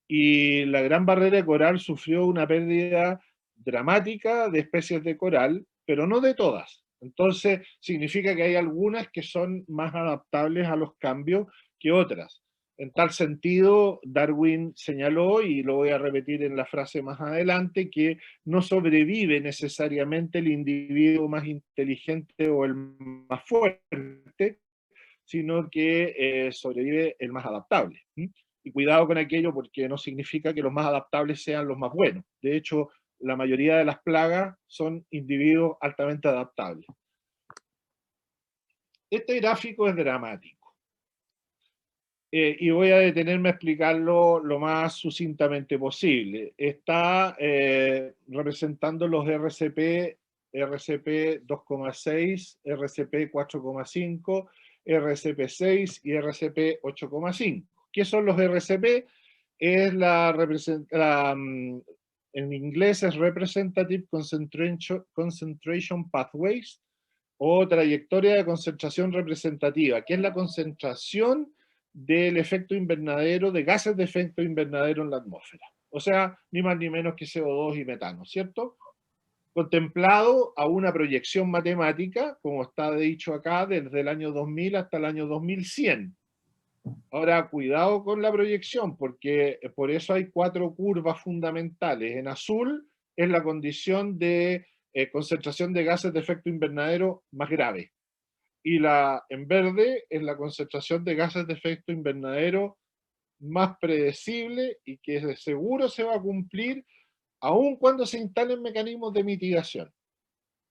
y la Gran Barrera de Coral sufrió una pérdida dramática de especies de coral, pero no de todas. Entonces, significa que hay algunas que son más adaptables a los cambios que otras. En tal sentido, Darwin señaló, y lo voy a repetir en la frase más adelante, que no sobrevive necesariamente el individuo más inteligente o el más fuerte, sino que sobrevive el más adaptable. Y cuidado con aquello, porque no significa que los más adaptables sean los más buenos. De hecho, la mayoría de las plagas son individuos altamente adaptables. Este gráfico es dramático. Y voy a detenerme a explicarlo lo más sucintamente posible. Está representando los RCP 2,6, RCP 4,5, RCP 6 y RCP 8,5. ¿Qué son los RCP? Es en inglés es Representative Concentration Pathways, o trayectoria de concentración representativa, que es la concentración del efecto invernadero, de gases de efecto invernadero en la atmósfera. O sea, ni más ni menos que CO2 y metano, ¿cierto? Contemplado a una proyección matemática, como está dicho acá, desde el año 2000 hasta el año 2100. Ahora, cuidado con la proyección, porque por eso hay 4 curvas fundamentales. En azul es la condición de concentración de gases de efecto invernadero más grave. Y en verde es la concentración de gases de efecto invernadero más predecible y que de seguro se va a cumplir aun cuando se instalen mecanismos de mitigación.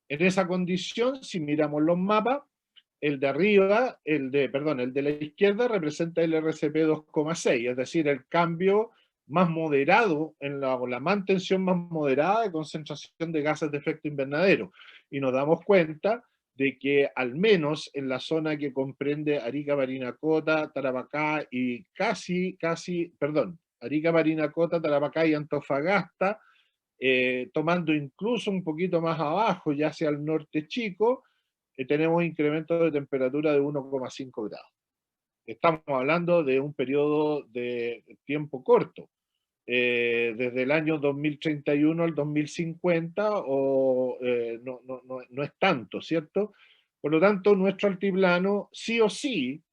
En esa condición, si miramos los mapas, el de arriba, el de la izquierda representa el RCP 2,6, es decir, el cambio más moderado, la mantención más moderada de concentración de gases de efecto invernadero. Y nos damos cuenta de que al menos en la zona que comprende Arica, Parinacota, Tarapacá y Arica, Parinacota, Tarapacá y Antofagasta, tomando incluso un poquito más abajo, ya hacia el norte chico, tenemos incrementos de temperatura de 1,5 grados. Estamos hablando de un periodo de tiempo corto, desde el año 2031 al 2050, no es tanto, ¿cierto? Por lo tanto, nuestro altiplano sí o sí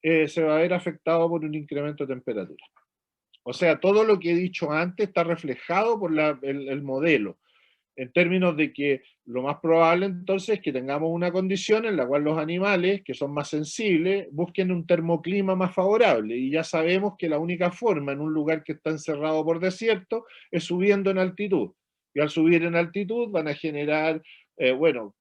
se va a ver afectado por un incremento de temperatura. O sea, todo lo que he dicho antes está reflejado por el modelo. En términos de que lo más probable entonces es que tengamos una condición en la cual los animales, que son más sensibles, busquen un termoclima más favorable. Y ya sabemos que la única forma en un lugar que está encerrado por desierto es subiendo en altitud. Y al subir en altitud van a generar, bueno,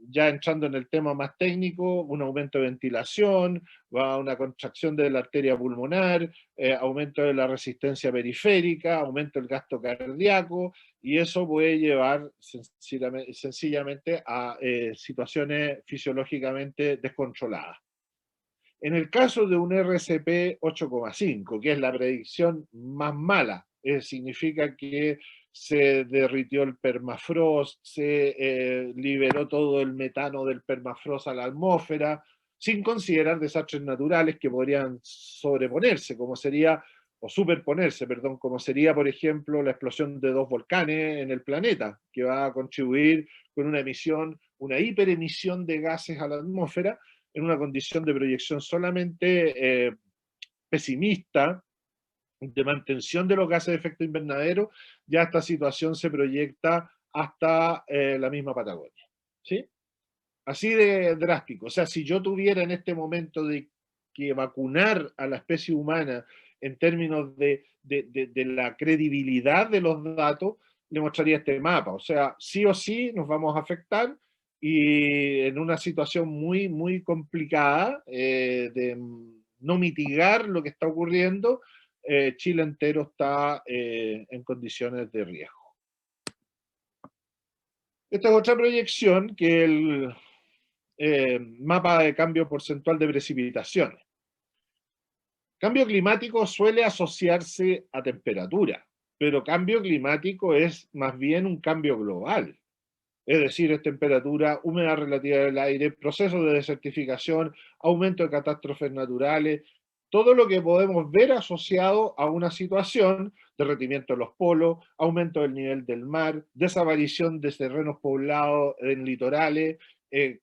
ya entrando en el tema más técnico, un aumento de ventilación, va a una contracción de la arteria pulmonar, aumento de la resistencia periférica, aumento del gasto cardíaco, y eso puede llevar sencillamente a situaciones fisiológicamente descontroladas. En el caso de un RCP 8,5, que es la predicción más mala, significa que se derritió el permafrost, se liberó todo el metano del permafrost a la atmósfera, sin considerar desastres naturales que podrían sobreponerse, como sería, o superponerse, perdón, como sería, por ejemplo, la explosión de 2 volcanes en el planeta, que va a contribuir con una emisión, una hiperemisión de gases a la atmósfera, en una condición de proyección solamente pesimista, de mantención de los gases de efecto invernadero, ya esta situación se proyecta hasta la misma Patagonia. ¿Sí? Así de drástico. O sea, si yo tuviera en este momento de que vacunar a la especie humana en términos de la credibilidad de los datos, le mostraría este mapa. O sea, sí o sí nos vamos a afectar, y en una situación muy, muy complicada de no mitigar lo que está ocurriendo, Chile entero está en condiciones de riesgo. Esta es otra proyección, que el mapa de cambio porcentual de precipitaciones. Cambio climático suele asociarse a temperatura, pero cambio climático es más bien un cambio global. Es decir, es temperatura, humedad relativa del aire, procesos de desertificación, aumento de catástrofes naturales, todo lo que podemos ver asociado a una situación, derretimiento de los polos, aumento del nivel del mar, desaparición de terrenos poblados en litorales,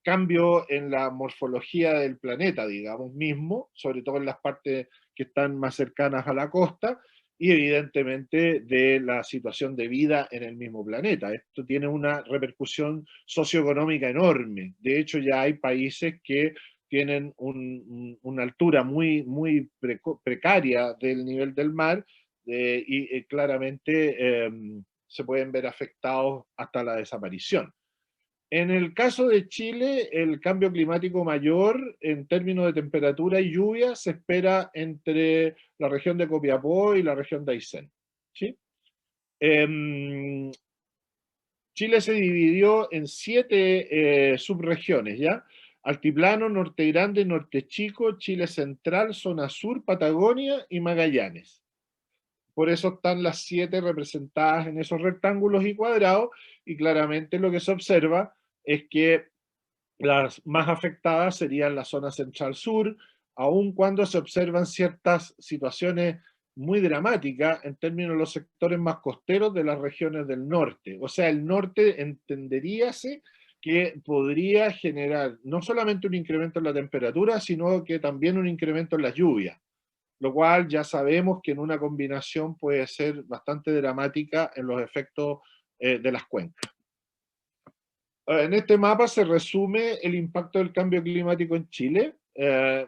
cambio en la morfología del planeta, digamos, mismo, sobre todo en las partes que están más cercanas a la costa, y evidentemente de la situación de vida en el mismo planeta. Esto tiene una repercusión socioeconómica enorme. De hecho, ya hay países que tienen una altura muy, muy precaria del nivel del mar, y claramente se pueden ver afectados hasta la desaparición. En el caso de Chile, el cambio climático mayor en términos de temperatura y lluvia se espera entre la región de Copiapó y la región de Aysén. ¿Sí? Chile se dividió en 7 subregiones, ¿ya? Altiplano, Norte Grande, Norte Chico, Chile Central, Zona Sur, Patagonia y Magallanes. Por eso están las 7 representadas en esos rectángulos y cuadrados, y claramente lo que se observa es que las más afectadas serían la zona central-sur, aun cuando se observan ciertas situaciones muy dramáticas en términos de los sectores más costeros de las regiones del norte. O sea, el norte entenderíase que podría generar no solamente un incremento en la temperatura, sino que también un incremento en la lluvia, lo cual ya sabemos que en una combinación puede ser bastante dramática en los efectos de las cuencas. En este mapa se resume el impacto del cambio climático en Chile.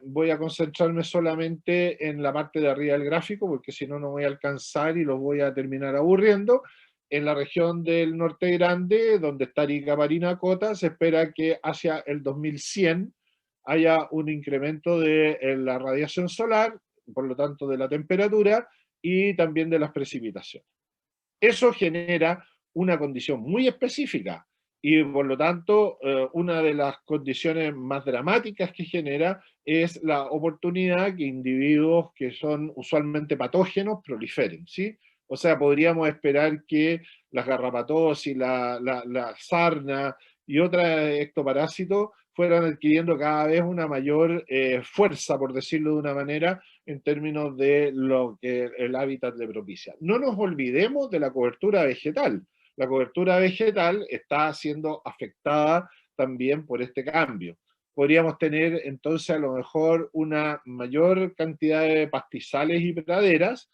Voy a concentrarme solamente en la parte de arriba del gráfico, porque si no, no voy a alcanzar y los voy a terminar aburriendo. En la región del Norte Grande, donde está Arica, Parinacota, se espera que hacia el 2100 haya un incremento de la radiación solar, por lo tanto de la temperatura y también de las precipitaciones. Eso genera una condición muy específica, y por lo tanto una de las condiciones más dramáticas que genera es la oportunidad que individuos que son usualmente patógenos proliferen, ¿sí? O sea, podríamos esperar que las garrapatosis, la sarna y otros ectoparásitos fueran adquiriendo cada vez una mayor fuerza, por decirlo de una manera, en términos de lo que el hábitat le propicia. No nos olvidemos de la cobertura vegetal. La cobertura vegetal está siendo afectada también por este cambio. Podríamos tener entonces a lo mejor una mayor cantidad de pastizales y praderas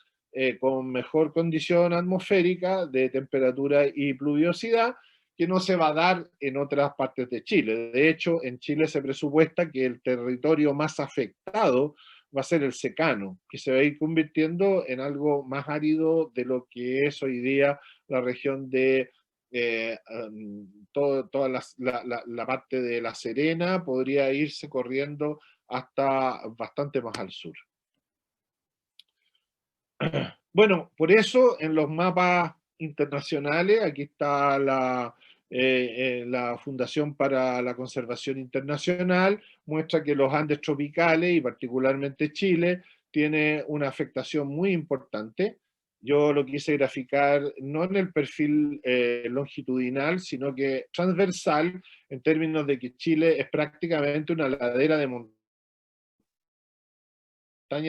con mejor condición atmosférica de temperatura y pluviosidad, que no se va a dar en otras partes de Chile. De hecho, en Chile se presupuesta que el territorio más afectado va a ser el secano, que se va a ir convirtiendo en algo más árido de lo que es hoy día la región de toda la parte de La Serena, podría irse corriendo hasta bastante más al sur. Bueno, por eso en los mapas internacionales, aquí está la Fundación para la Conservación Internacional, muestra que los Andes tropicales, y particularmente Chile, tiene una afectación muy importante. Yo lo quise graficar no en el perfil longitudinal, sino que transversal, en términos de que Chile es prácticamente una ladera de montaña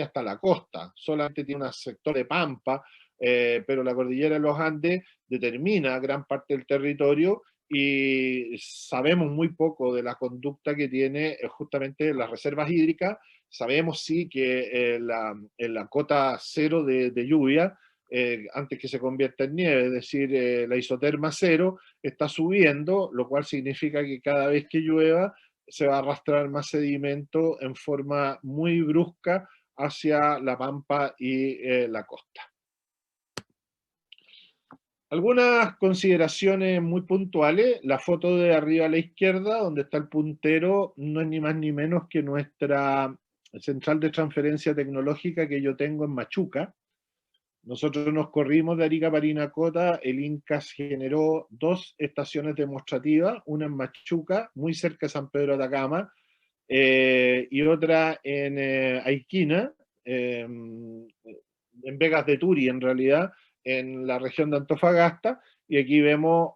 hasta la costa, solamente tiene un sector de pampa, pero la cordillera de los Andes determina gran parte del territorio y sabemos muy poco de la conducta que tiene justamente las reservas hídricas. Sabemos sí que en la cota cero de lluvia, antes que se convierta en nieve, es decir, la isoterma cero, está subiendo, lo cual significa que cada vez que llueva se va a arrastrar más sedimento en forma muy brusca hacia la pampa y la costa. Algunas consideraciones muy puntuales. La foto de arriba a la izquierda, donde está el puntero, no es ni más ni menos que nuestra central de transferencia tecnológica que yo tengo en Machuca. Nosotros nos corrimos de Arica a Parinacota, el INCAS generó 2 estaciones demostrativas, una en Machuca, muy cerca de San Pedro de Atacama, y otra en Aiquina, en Vegas de Turi en realidad, en la región de Antofagasta, y aquí vemos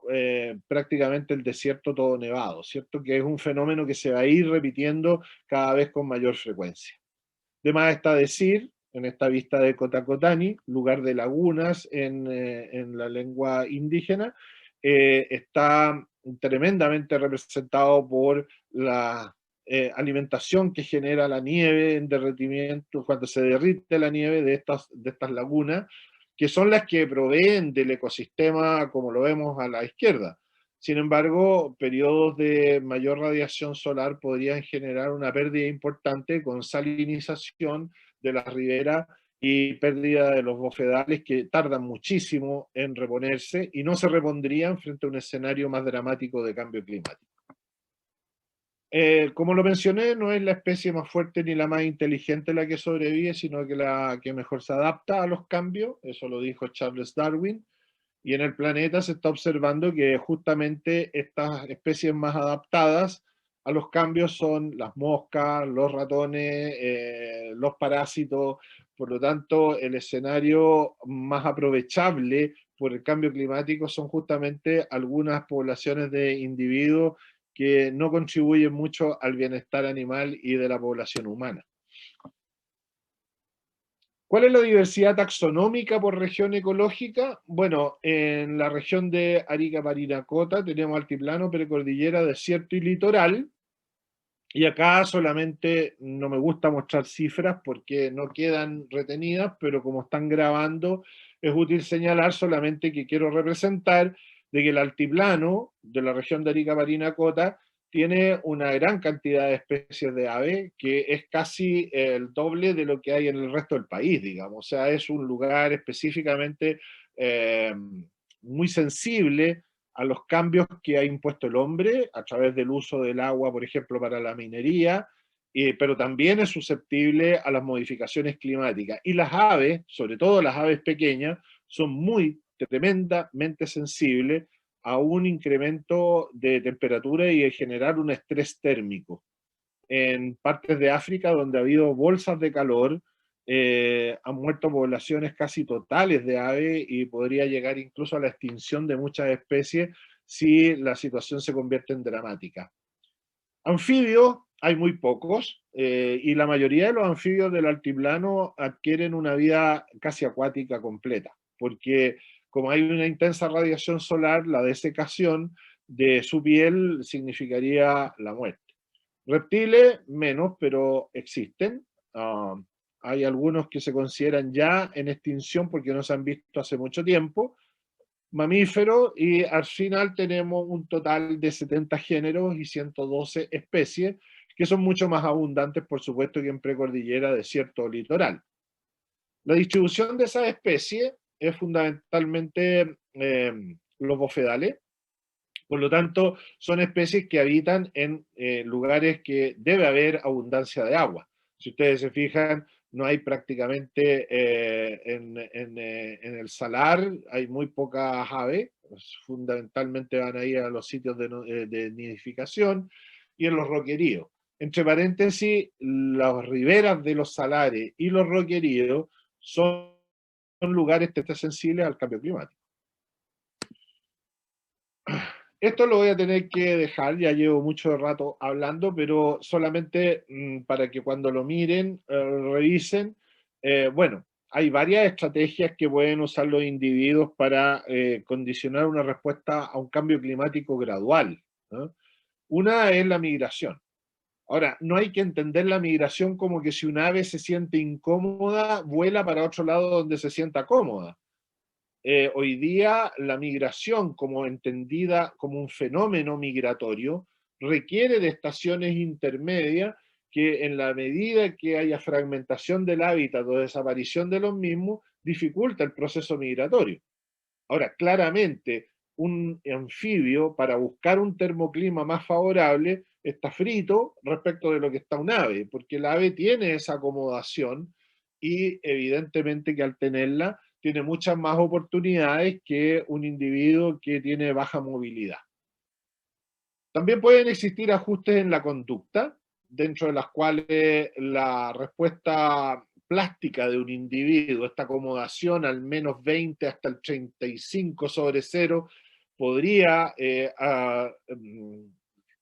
prácticamente el desierto todo nevado, ¿cierto? Que es un fenómeno que se va a ir repitiendo cada vez con mayor frecuencia. De más está decir, en esta vista de Cotacotani, lugar de lagunas en la lengua indígena, está tremendamente representado por la alimentación que genera la nieve en derretimiento, cuando se derrite la nieve de estas lagunas, que son las que proveen del ecosistema como lo vemos a la izquierda. Sin embargo, periodos de mayor radiación solar podrían generar una pérdida importante con salinización de las riberas y pérdida de los bofedales que tardan muchísimo en reponerse y no se repondrían frente a un escenario más dramático de cambio climático. Como lo mencioné, no es la especie más fuerte ni la más inteligente la que sobrevive, sino que la que mejor se adapta a los cambios, eso lo dijo Charles Darwin, y en el planeta se está observando que justamente estas especies más adaptadas a los cambios son las moscas, los ratones, los parásitos. Por lo tanto, el escenario más aprovechable por el cambio climático son justamente algunas poblaciones de individuos que no contribuyen mucho al bienestar animal y de la población humana. ¿Cuál es la diversidad taxonómica por región ecológica? Bueno, en la región de Arica-Parinacota tenemos altiplano, precordillera, desierto y litoral. Y acá solamente no me gusta mostrar cifras porque no quedan retenidas, pero como están grabando, es útil señalar solamente que quiero representar de que el altiplano de la región de Arica-Parinacota tiene una gran cantidad de especies de aves, que es casi el doble de lo que hay en el resto del país, digamos. O sea, es un lugar específicamente muy sensible a los cambios que ha impuesto el hombre a través del uso del agua, por ejemplo, para la minería, pero también es susceptible a las modificaciones climáticas. Y las aves, sobre todo las aves pequeñas, son muy tremendamente sensibles a un incremento de temperatura y de generar un estrés térmico. En partes de África donde ha habido bolsas de calor, han muerto poblaciones casi totales de aves y podría llegar incluso a la extinción de muchas especies si la situación se convierte en dramática. Anfibios hay muy pocos y la mayoría de los anfibios del altiplano adquieren una vida casi acuática completa, porque como hay una intensa radiación solar, la desecación de su piel significaría la muerte. Reptiles, menos, pero existen. Hay algunos que se consideran ya en extinción porque no se han visto hace mucho tiempo. mamíferos, y al final tenemos un total de 70 géneros y 112 especies, que son mucho más abundantes, por supuesto, que en precordillera, desierto o litoral. La distribución de esas especies es fundamentalmente los bofedales. Por lo tanto, son especies que habitan en lugares que debe haber abundancia de agua. Si ustedes se fijan, no hay prácticamente en el salar, hay muy pocas aves, fundamentalmente van ahí a los sitios de nidificación, y en los roqueríos. Entre paréntesis, las riberas de los salares y los roqueríos son lugares que están sensibles al cambio climático. Esto lo voy a tener que dejar, ya llevo mucho rato hablando, pero solamente para que cuando lo miren, revisen. Bueno, hay varias estrategias que pueden usar los individuos para condicionar una respuesta a un cambio climático gradual, ¿no? Una es la migración. Ahora, no hay que entender la migración como que si un ave se siente incómoda, vuela para otro lado donde se sienta cómoda. Hoy día la migración, como entendida como un fenómeno migratorio, requiere de estaciones intermedias que, en la medida que haya fragmentación del hábitat o desaparición de los mismos, dificulta el proceso migratorio. Ahora, claramente, un anfibio, para buscar un termoclima más favorable, está frito respecto de lo que está un ave, porque el ave tiene esa acomodación y evidentemente que al tenerla tiene muchas más oportunidades que un individuo que tiene baja movilidad. También pueden existir ajustes en la conducta, dentro de las cuales la respuesta plástica de un individuo, esta acomodación al menos 20 hasta el 35 sobre 0, podría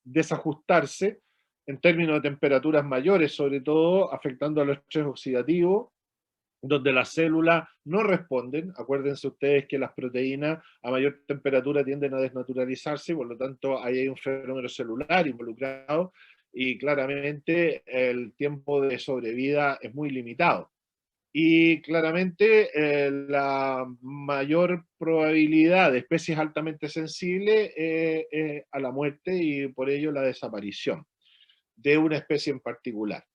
desajustarse en términos de temperaturas mayores, sobre todo afectando al estrés oxidativo, donde las células no responden. Acuérdense ustedes que las proteínas a mayor temperatura tienden a desnaturalizarse, y por lo tanto ahí hay un fenómeno celular involucrado, y claramente el tiempo de sobrevida es muy limitado. Y claramente la mayor probabilidad de especies altamente sensibles a la muerte, y por ello la desaparición de una especie en particular.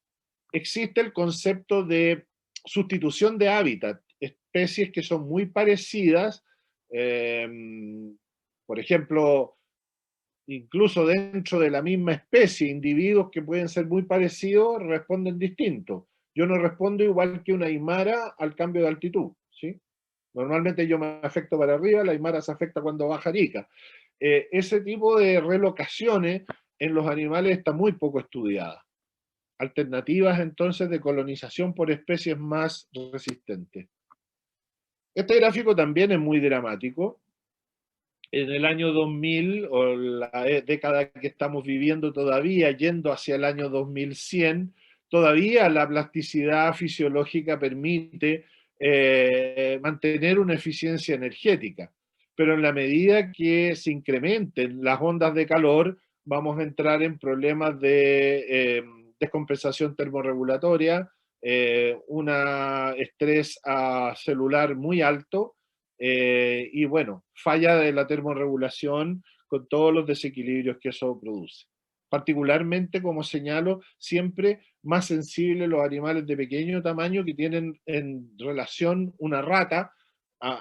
Existe el concepto de sustitución de hábitat, especies que son muy parecidas, por ejemplo, incluso dentro de la misma especie, individuos que pueden ser muy parecidos responden distinto. Yo no respondo igual que una aymara al cambio de altitud, ¿sí? Normalmente yo me afecto para arriba, la aymara se afecta cuando baja Arica. Ese tipo de relocaciones en los animales está muy poco estudiada. Alternativas entonces de colonización por especies más resistentes. Este gráfico también es muy dramático. En el año 2000, o la década que estamos viviendo todavía, yendo hacia el año 2100, todavía la plasticidad fisiológica permite mantener una eficiencia energética. Pero en la medida que se incrementen las ondas de calor, vamos a entrar en problemas de descompensación termorregulatoria, un estrés celular muy alto, y bueno, falla de la termorregulación con todos los desequilibrios que eso produce. Particularmente, como señalo, siempre más sensibles los animales de pequeño tamaño, que tienen en relación una rata,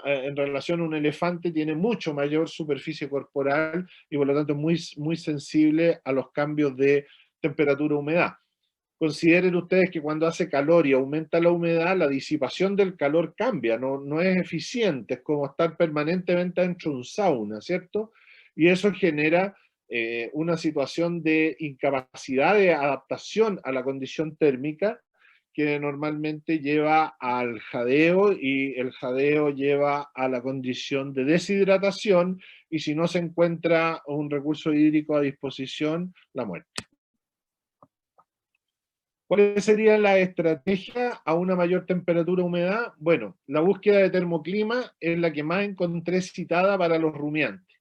en relación a un elefante, tiene mucho mayor superficie corporal y por lo tanto muy, muy sensible a los cambios de temperatura-humedad. Consideren ustedes que cuando hace calor y aumenta la humedad, la disipación del calor cambia, no es eficiente, es como estar permanentemente dentro de un sauna, ¿cierto? Y eso genera una situación de incapacidad de adaptación a la condición térmica, que normalmente lleva al jadeo, y el jadeo lleva a la condición de deshidratación, y si no se encuentra un recurso hídrico a disposición, la muerte. ¿Cuál sería la estrategia a una mayor temperatura humedad? Bueno, la búsqueda de termoclima es la que más encontré citada para los rumiantes.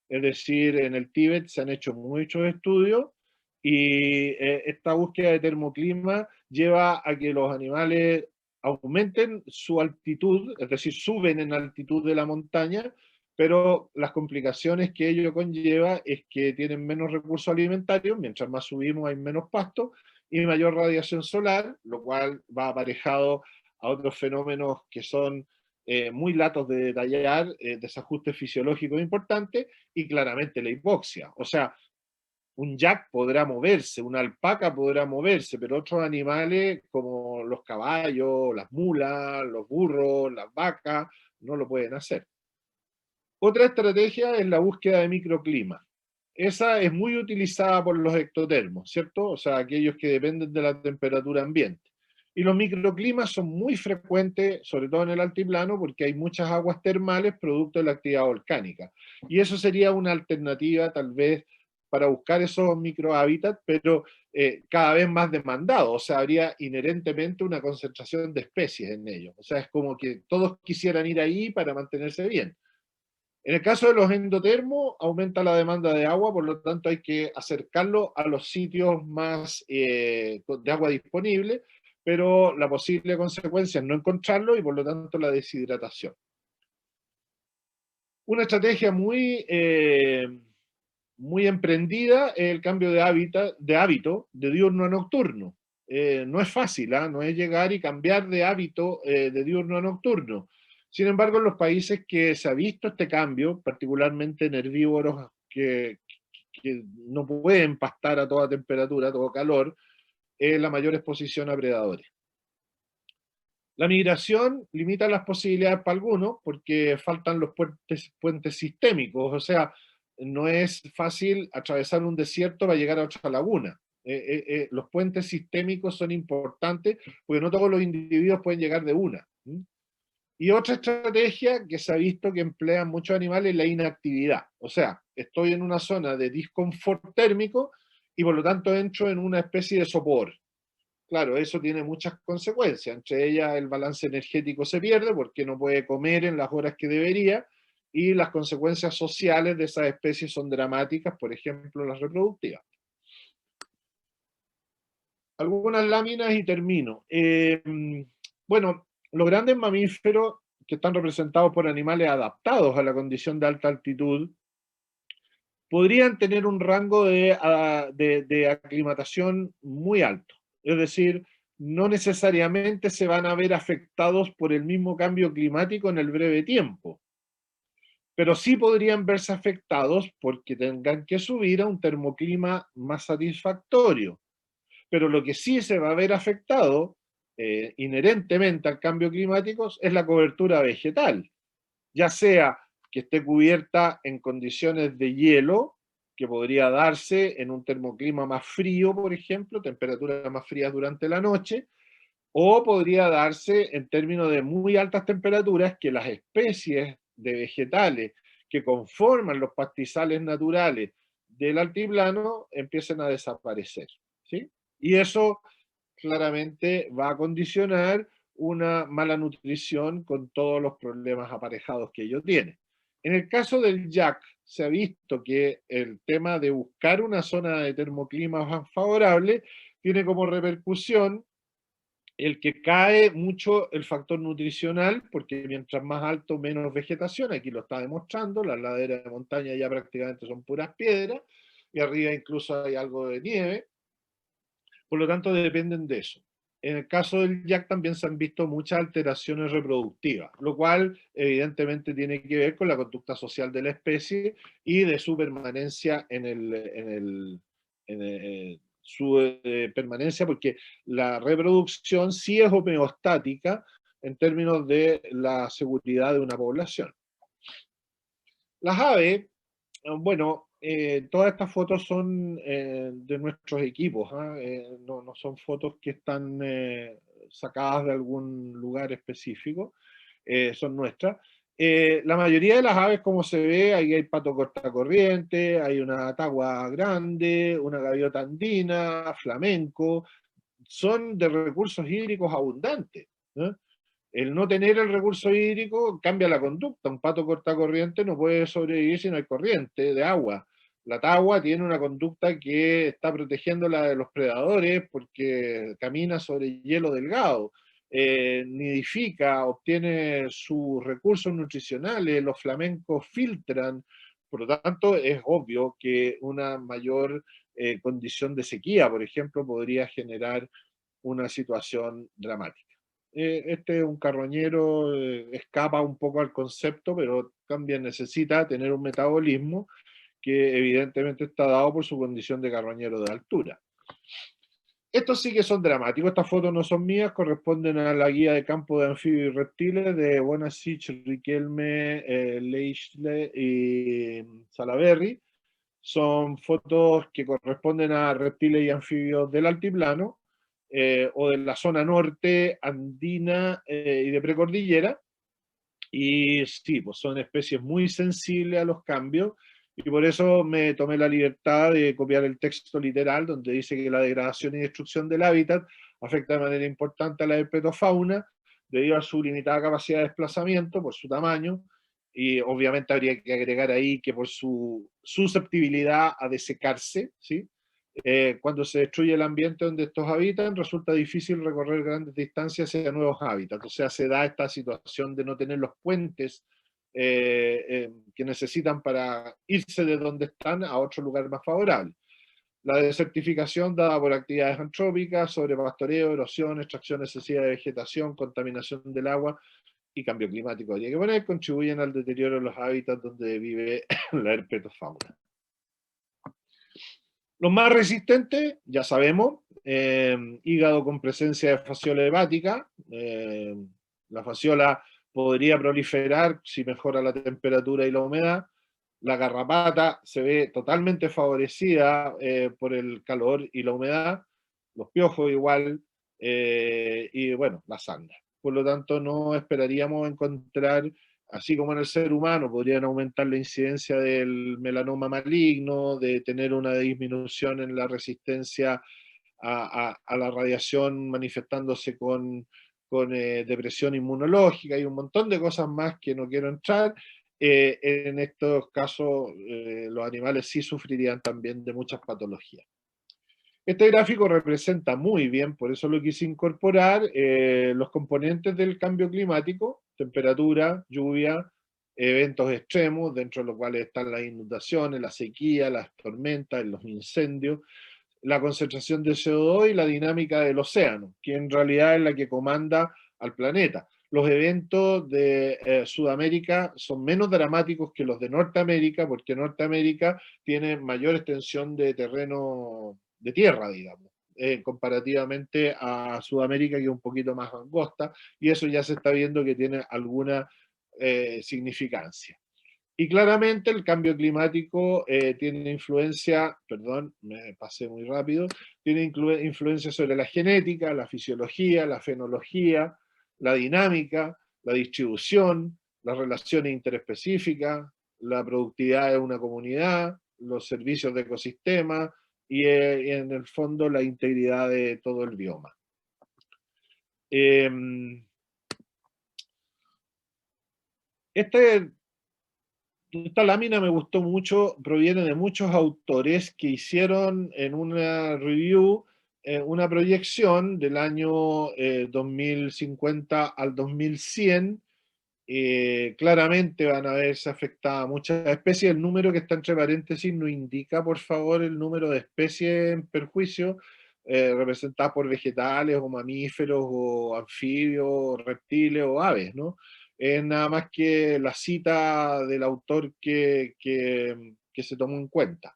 Es decir, en el Tíbet se han hecho muchos estudios, y esta búsqueda de termoclima lleva a que los animales aumenten su altitud, es decir, suben en altitud de la montaña, pero las complicaciones que ello conlleva es que tienen menos recursos alimentarios, mientras más subimos hay menos pasto y mayor radiación solar, lo cual va aparejado a otros fenómenos que son muy latos de detallar, desajustes fisiológicos importantes y claramente la hipoxia. O sea, un yak podrá moverse, una alpaca podrá moverse, pero otros animales como los caballos, las mulas, los burros, las vacas, no lo pueden hacer. Otra estrategia es la búsqueda de microclima. Esa es muy utilizada por los ectotermos, ¿cierto? O sea, aquellos que dependen de la temperatura ambiente. Y los microclimas son muy frecuentes, sobre todo en el altiplano, porque hay muchas aguas termales producto de la actividad volcánica. Y eso sería una alternativa, tal vez, para buscar esos microhábitats, pero cada vez más demandado. O sea, habría inherentemente una concentración de especies en ellos. O sea, es como que todos quisieran ir ahí para mantenerse bien. En el caso de los endotermos, aumenta la demanda de agua, por lo tanto hay que acercarlo a los sitios más de agua disponible, pero la posible consecuencia es no encontrarlo y por lo tanto la deshidratación. Una estrategia muy emprendida es el cambio de hábito de diurno a nocturno. No es fácil, no es llegar y cambiar de hábito de diurno a nocturno. Sin embargo, en los países que se ha visto este cambio, particularmente en herbívoros que no pueden pastar a toda temperatura, a todo calor, es la mayor exposición a predadores. La migración limita las posibilidades para algunos porque faltan los puentes sistémicos, o sea, no es fácil atravesar un desierto para llegar a otra laguna. Los puentes sistémicos son importantes porque no todos los individuos pueden llegar de una. Y otra estrategia que se ha visto que emplean muchos animales es la inactividad. O sea, estoy en una zona de disconfort térmico y por lo tanto entro en una especie de sopor. Claro, eso tiene muchas consecuencias. Entre ellas el balance energético se pierde porque no puede comer en las horas que debería y las consecuencias sociales de esas especies son dramáticas, por ejemplo, las reproductivas. Algunas láminas y termino. Bueno, los grandes mamíferos que están representados por animales adaptados a la condición de alta altitud podrían tener un rango de aclimatación muy alto. Es decir, no necesariamente se van a ver afectados por el mismo cambio climático en el breve tiempo, pero sí podrían verse afectados porque tengan que subir a un termoclima más satisfactorio. Pero lo que sí se va a ver afectado inherentemente al cambio climático es la cobertura vegetal, ya sea que esté cubierta en condiciones de hielo, que podría darse en un termoclima más frío, por ejemplo, temperaturas más frías durante la noche, o podría darse en términos de muy altas temperaturas que las especies de vegetales que conforman los pastizales naturales del altiplano empiecen a desaparecer, ¿sí? Y eso claramente va a condicionar una mala nutrición con todos los problemas aparejados que ello tiene. En el caso del yak, se ha visto que el tema de buscar una zona de termoclima más favorable tiene como repercusión el que cae mucho el factor nutricional, porque mientras más alto, menos vegetación. Aquí lo está demostrando, las laderas de montaña ya prácticamente son puras piedras, y arriba incluso hay algo de nieve. Por lo tanto, dependen de eso. En el caso del yak también se han visto muchas alteraciones reproductivas, lo cual evidentemente tiene que ver con la conducta social de la especie y de su permanencia su permanencia, porque la reproducción sí es homeostática en términos de la seguridad de una población. Las aves, bueno, todas estas fotos son de nuestros equipos, no son fotos que están sacadas de algún lugar específico, son nuestras. La mayoría de las aves, como se ve, ahí hay pato cortacorriente, hay una tagua grande, una gaviota andina, flamenco, son de recursos hídricos abundantes, ¿no? El no tener el recurso hídrico cambia la conducta. Un pato cortacorriente no puede sobrevivir si no hay corriente de agua. La tagua tiene una conducta que está protegiéndola de los predadores porque camina sobre hielo delgado. nidifica, obtiene sus recursos nutricionales, los flamencos filtran, por lo tanto es obvio que una mayor condición de sequía, por ejemplo, podría generar una situación dramática. Este es un carroñero, escapa un poco al concepto, pero también necesita tener un metabolismo que evidentemente está dado por su condición de carroñero de altura. Estos sí que son dramáticos, estas fotos no son mías, corresponden a la guía de campo de anfibios y reptiles de Bonasich, Riquelme, Leichle y Salaberry. Son fotos que corresponden a reptiles y anfibios del altiplano, o de la zona norte andina y de precordillera, y sí, pues son especies muy sensibles a los cambios, y por eso me tomé la libertad de copiar el texto literal, donde dice que la degradación y destrucción del hábitat afecta de manera importante a la herpetofauna, debido a su limitada capacidad de desplazamiento, por su tamaño, y obviamente habría que agregar ahí que por su susceptibilidad a desecarse, ¿sí? Cuando se destruye el ambiente donde estos habitan, resulta difícil recorrer grandes distancias hacia nuevos hábitats. O sea, se da esta situación de no tener los puentes que necesitan para irse de donde están a otro lugar más favorable. La desertificación dada por actividades antrópicas, sobrepastoreo, erosión, extracción excesiva de vegetación, contaminación del agua y cambio climático, habría que poner, contribuyen al deterioro de los hábitats donde vive la herpetofauna. Los más resistentes, ya sabemos, hígado con presencia de fasciola hepática. La fasciola podría proliferar si mejora la temperatura y la humedad. La garrapata se ve totalmente favorecida por el calor y la humedad. Los piojos igual, y bueno, la sanda. Por lo tanto, no esperaríamos encontrar, así como en el ser humano, podrían aumentar la incidencia del melanoma maligno, de tener una disminución en la resistencia a la radiación manifestándose con depresión inmunológica y un montón de cosas más que no quiero entrar. En estos casos, los animales sí sufrirían también de muchas patologías. Este gráfico representa muy bien, por eso lo quise incorporar, los componentes del cambio climático: temperatura, lluvia, eventos extremos, dentro de los cuales están las inundaciones, la sequía, las tormentas, los incendios, la concentración de CO2 y la dinámica del océano, que en realidad es la que comanda al planeta. Los eventos de Sudamérica son menos dramáticos que los de Norteamérica, porque Norteamérica tiene mayor extensión de terreno de tierra, digamos, comparativamente a Sudamérica, que es un poquito más angosta, y eso ya se está viendo que tiene alguna significancia. Y claramente el cambio climático tiene influencia, perdón, me pasé muy rápido, tiene influencia sobre la genética, la fisiología, la fenología, la dinámica, la distribución, las relaciones interespecíficas, la productividad de una comunidad, los servicios de ecosistema y en el fondo la integridad de todo el bioma. Esta lámina me gustó mucho, proviene de muchos autores que hicieron en una review una proyección del año 2050 al 2100. Claramente van a verse afectadas muchas especies. El número que está entre paréntesis no indica, por favor, el número de especies en perjuicio, representadas por vegetales o mamíferos o anfibios, o reptiles o aves, ¿no? Es nada más que la cita del autor que se tomó en cuenta.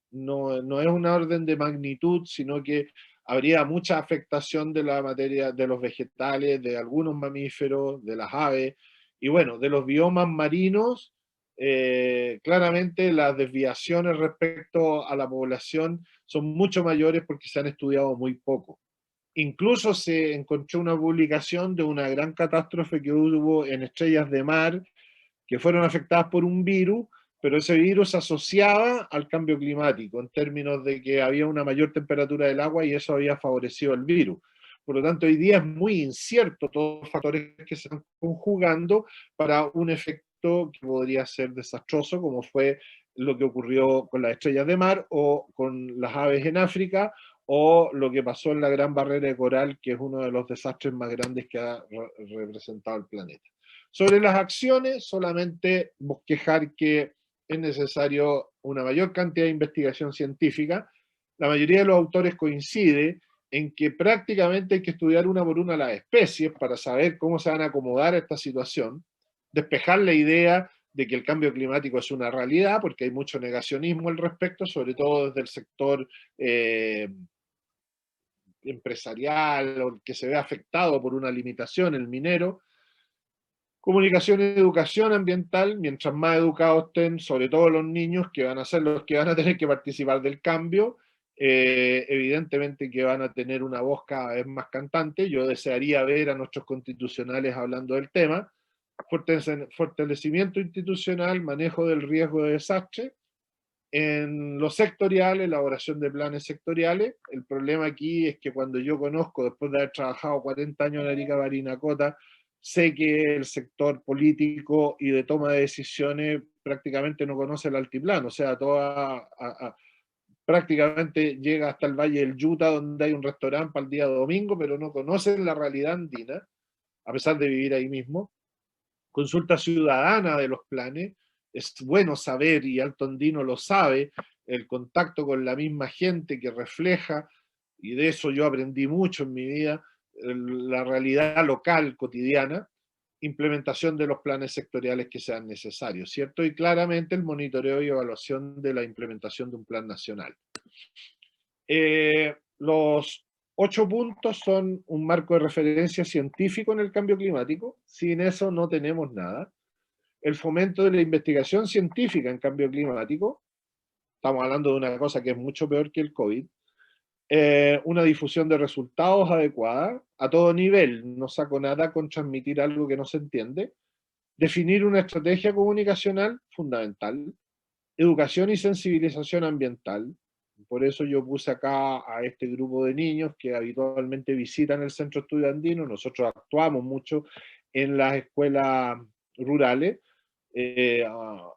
No, no es una orden de magnitud, sino que habría mucha afectación de la materia de los vegetales, de algunos mamíferos, de las aves, y bueno, de los biomas marinos. Claramente las desviaciones respecto a la población son mucho mayores porque se han estudiado muy poco. Incluso se encontró una publicación de una gran catástrofe que hubo en estrellas de mar que fueron afectadas por un virus, pero ese virus se asociaba al cambio climático en términos de que había una mayor temperatura del agua y eso había favorecido el virus. Por lo tanto, hoy día es muy incierto todos los factores que se están conjugando para un efecto que podría ser desastroso, como fue lo que ocurrió con las estrellas de mar o con las aves en África, o lo que pasó en la Gran Barrera de Coral, que es uno de los desastres más grandes que ha representado el planeta. Sobre las acciones, solamente bosquejar que es necesario una mayor cantidad de investigación científica. La mayoría de los autores coincide en que prácticamente hay que estudiar una por una las especies para saber cómo se van a acomodar a esta situación, despejar la idea de que el cambio climático es una realidad, porque hay mucho negacionismo al respecto, sobre todo desde el sector empresarial, o que se ve afectado por una limitación, el minero. Comunicación y educación ambiental, mientras más educados estén, sobre todo los niños, que van a ser los que van a tener que participar del cambio, evidentemente que van a tener una voz cada vez más cantante. Yo desearía ver a nuestros constitucionales hablando del tema. Fortalecimiento institucional, manejo del riesgo de desastre. En lo sectorial, elaboración de planes sectoriales. El problema aquí es que cuando yo conozco, después de haber trabajado 40 años en Arica Parinacota, sé que el sector político y de toma de decisiones prácticamente no conoce el altiplano, o sea, prácticamente llega hasta el Valle del Yuta, donde hay un restaurante para el día domingo, pero no conocen la realidad andina, a pesar de vivir ahí mismo. Consulta ciudadana de los planes, es bueno saber, y Alto Andino lo sabe, el contacto con la misma gente que refleja, y de eso yo aprendí mucho en mi vida, la realidad local, cotidiana, implementación de los planes sectoriales que sean necesarios, ¿cierto? Y claramente el monitoreo y evaluación de la implementación de un plan nacional. Los 8 puntos son un marco de referencia científico en el cambio climático. Sin eso no tenemos nada. El fomento de la investigación científica en cambio climático. Estamos hablando de una cosa que es mucho peor que el COVID. Una difusión de resultados adecuada a todo nivel. No saco nada con transmitir algo que no se entiende. Definir una estrategia comunicacional, fundamental. Educación y sensibilización ambiental. Por eso yo puse acá a este grupo de niños que habitualmente visitan el centro estudiantino. Nosotros actuamos mucho en las escuelas rurales.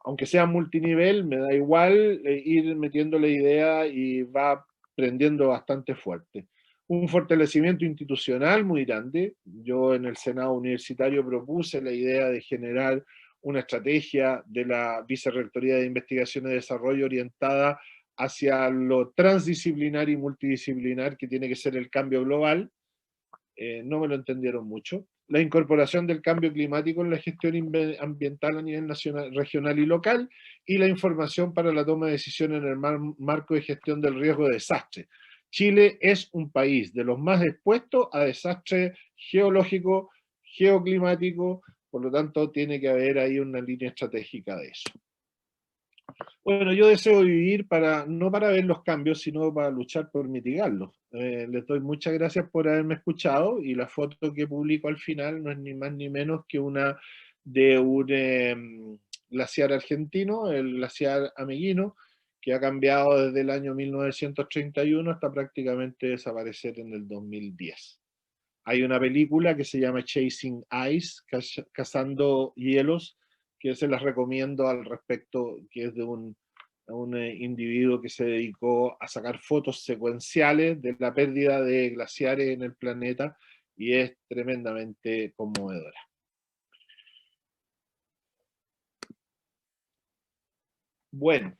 Aunque sea multinivel, me da igual ir metiendo la idea y va prendiendo bastante fuerte. Un fortalecimiento institucional muy grande. Yo en el Senado Universitario propuse la idea de generar una estrategia de la Vicerrectoría de Investigación y Desarrollo orientada hacia lo transdisciplinar y multidisciplinar que tiene que ser el cambio global. No me lo entendieron mucho. La incorporación del cambio climático en la gestión ambiental a nivel nacional, regional y local, y la información para la toma de decisiones en el marco de gestión del riesgo de desastre. Chile es un país de los más expuestos a desastres geológicos, geoclimáticos, por lo tanto tiene que haber ahí una línea estratégica de eso. Bueno, yo deseo vivir no para ver los cambios, sino para luchar por mitigarlos. Les doy muchas gracias por haberme escuchado, y la foto que publico al final no es ni más ni menos que una de un glaciar argentino, el glaciar Ameghino, que ha cambiado desde el año 1931 hasta prácticamente desaparecer en el 2010. Hay una película que se llama Chasing Ice, Cazando Hielos, que se las recomiendo al respecto, que es de un individuo que se dedicó a sacar fotos secuenciales de la pérdida de glaciares en el planeta, y es tremendamente conmovedora. Bueno,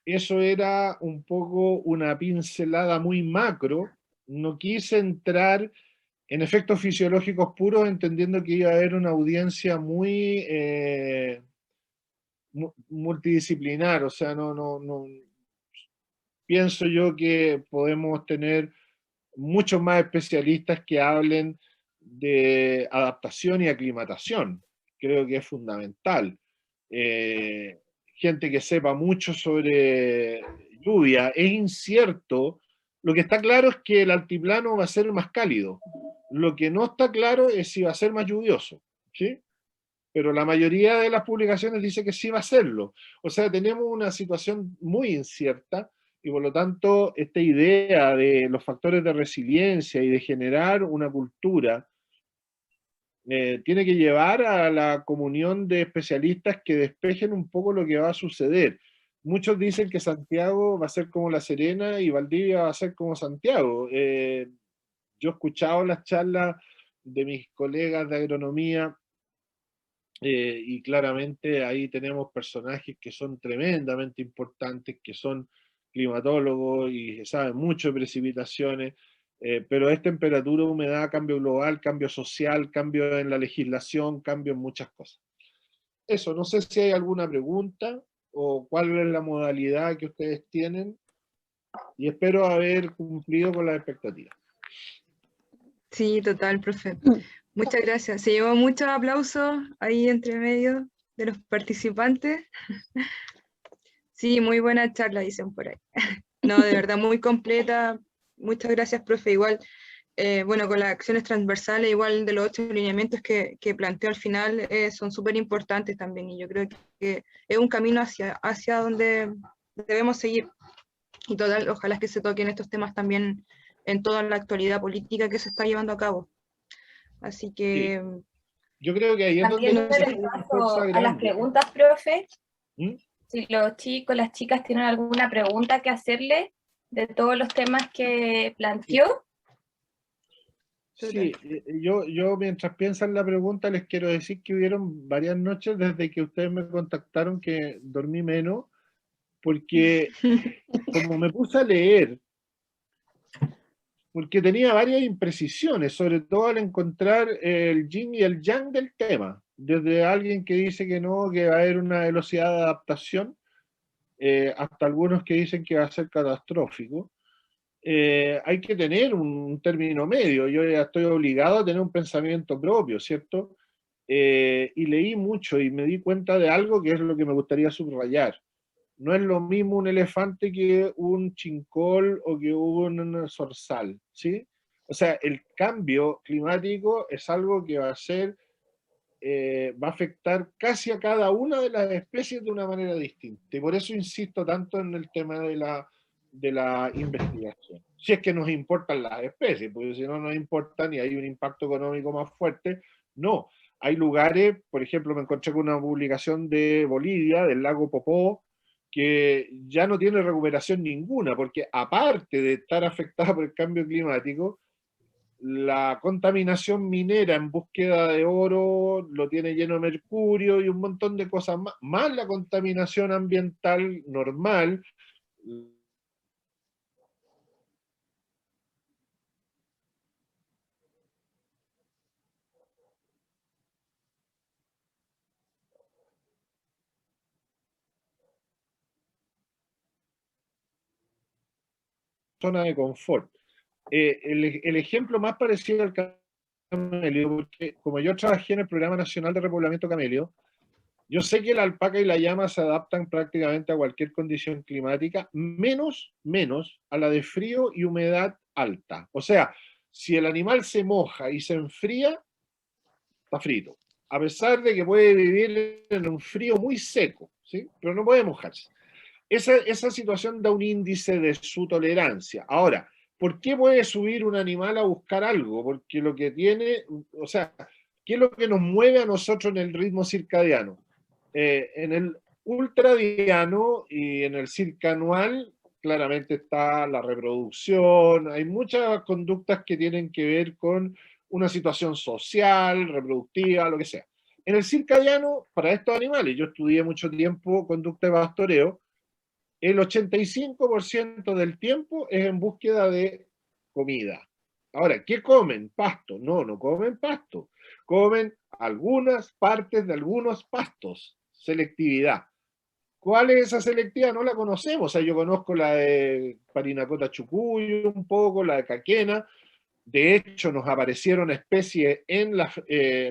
eso era un poco una pincelada muy macro. No quise entrar en efectos fisiológicos puros, entendiendo que iba a haber una audiencia muy multidisciplinar, o sea, no pienso yo que podemos tener muchos más especialistas que hablen de adaptación y aclimatación. Creo que es fundamental. Gente que sepa mucho sobre lluvia. Es incierto. Lo que está claro es que el altiplano va a ser más cálido. Lo que no está claro es si va a ser más lluvioso, ¿sí? Pero la mayoría de las publicaciones dice que sí va a serlo. O sea, tenemos una situación muy incierta, y por lo tanto esta idea de los factores de resiliencia y de generar una cultura tiene que llevar a la comunión de especialistas que despejen un poco lo que va a suceder. muchos dicen que Santiago va a ser como La Serena y Valdivia va a ser como Santiago. Yo he escuchado las charlas de mis colegas de agronomía y claramente ahí tenemos personajes que son tremendamente importantes, que son climatólogos y saben mucho de precipitaciones, pero es temperatura, humedad, cambio global, cambio social, cambio en la legislación, cambio en muchas cosas. Eso, no sé si hay alguna pregunta o cuál es la modalidad que ustedes tienen y espero haber cumplido con las expectativas. Sí, total, profe. Muchas gracias. Se llevó muchos aplausos ahí entre medio de los participantes. Sí, muy buena charla, dicen por ahí. No, de verdad, muy completa. Muchas gracias, profe. Igual, bueno, con las acciones transversales, igual de los 8 lineamientos que planteó al final, son súper importantes también. Y yo creo que es un camino hacia donde debemos seguir. Y total, ojalá que se toquen estos temas también en toda la actualidad política que se está llevando a cabo. Así que... Sí. Yo creo que ahí es También donde dar el paso a las preguntas, profe. ¿Mm? Si los chicos, las chicas tienen alguna pregunta que hacerle de todos los temas que planteó. Sí, yo mientras piensan la pregunta les quiero decir que hubieron varias noches desde que ustedes me contactaron que dormí menos, porque como me puse a leer, porque tenía varias imprecisiones, sobre todo al encontrar el yin y el yang del tema, desde alguien que dice que no, que va a haber una velocidad de adaptación, hasta algunos que dicen que va a ser catastrófico. Hay que tener un término medio, yo ya estoy obligado a tener un pensamiento propio, ¿cierto? Y leí mucho y me di cuenta de algo que es lo que me gustaría subrayar. No es lo mismo un elefante que un chincol o que un zorzal, ¿sí? O sea, el cambio climático es algo que va a ser, va a afectar casi a cada una de las especies de una manera distinta. Y por eso insisto tanto en el tema de la investigación. Si es que nos importan las especies, porque si no nos importan y hay un impacto económico más fuerte, no. Hay lugares, por ejemplo, me encontré con una publicación de Bolivia, del lago Popó, que ya no tiene recuperación ninguna, porque aparte de estar afectada por el cambio climático, la contaminación minera en búsqueda de oro lo tiene lleno de mercurio y un montón de cosas más, más la contaminación ambiental normal. Zona de confort. El ejemplo más parecido al camelio, porque como yo trabajé en el Programa Nacional de Repoblamiento Camelio, yo sé que la alpaca y la llama se adaptan prácticamente a cualquier condición climática, menos a la de frío y humedad alta. O sea, si el animal se moja y se enfría, está frito. A pesar de que puede vivir en un frío muy seco, ¿sí? Pero no puede mojarse. Esa situación da un índice de su tolerancia. Ahora, ¿por qué puede subir un animal a buscar algo? Porque lo que tiene, o sea, ¿qué es lo que nos mueve a nosotros en el ritmo circadiano? En el ultradiano y en el circanual claramente está la reproducción, hay muchas conductas que tienen que ver con una situación social, reproductiva, lo que sea. En el circadiano, para estos animales, yo estudié mucho tiempo conducta de pastoreo, el 85% del tiempo es en búsqueda de comida. Ahora, ¿qué comen? Pasto. No, no comen pasto. Comen algunas partes de algunos pastos. Selectividad. ¿Cuál es esa selectividad? No la conocemos. O sea, yo conozco la de Parinacota chucuyo un poco, la de caquena. De hecho, nos aparecieron especies en la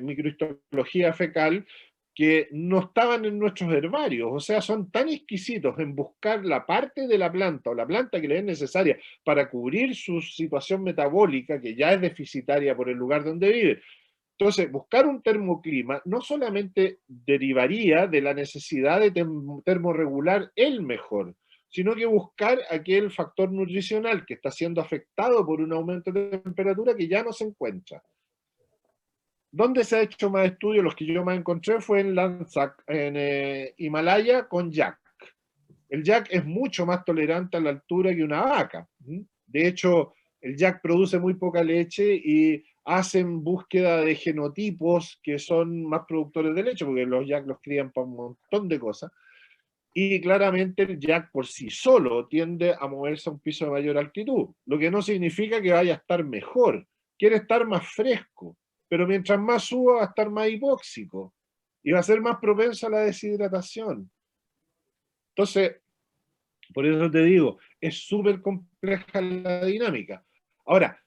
microhistología fecal que no estaban en nuestros herbarios, o sea, son tan exquisitos en buscar la parte de la planta o la planta que les es necesaria para cubrir su situación metabólica, que ya es deficitaria por el lugar donde vive. Entonces, buscar un termoclima no solamente derivaría de la necesidad de termorregular el mejor, sino que buscar aquel factor nutricional que está siendo afectado por un aumento de temperatura que ya no se encuentra. ¿Dónde se ha hecho más estudios? Los que yo más encontré fue en Lanzac, en Himalaya con yak. El yak es mucho más tolerante a la altura que una vaca. De hecho, el yak produce muy poca leche y hacen búsqueda de genotipos que son más productores de leche, porque los yak los crían para un montón de cosas. Y claramente el yak por sí solo tiende a moverse a un piso de mayor altitud, lo que no significa que vaya a estar mejor. Quiere estar más fresco, pero mientras más suba va a estar más hipóxico y va a ser más propenso a la deshidratación. Entonces, por eso te digo, es súper compleja la dinámica. Ahora,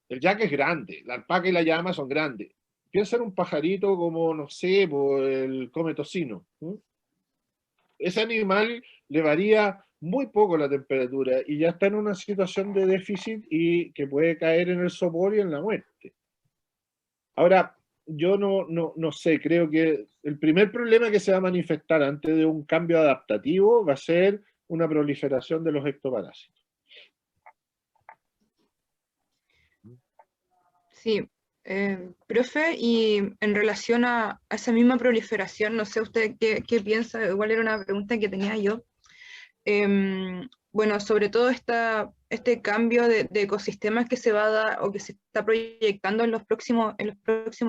el yak es grande, la alpaca y la llama son grandes. Piensa en un pajarito como, no sé, por el come tocino. Ese animal le varía muy poco la temperatura y ya está en una situación de déficit y que puede caer en el sopor y en la muerte. Ahora, yo no sé, creo que el primer problema que se va a manifestar antes de un cambio adaptativo va a ser una proliferación de los ectoparásitos. Sí, profe, y en relación a esa misma proliferación, no sé usted qué piensa, igual era una pregunta que tenía yo. Bueno, sobre todo este cambio de ecosistemas que se va a dar o que se está proyectando en los próximos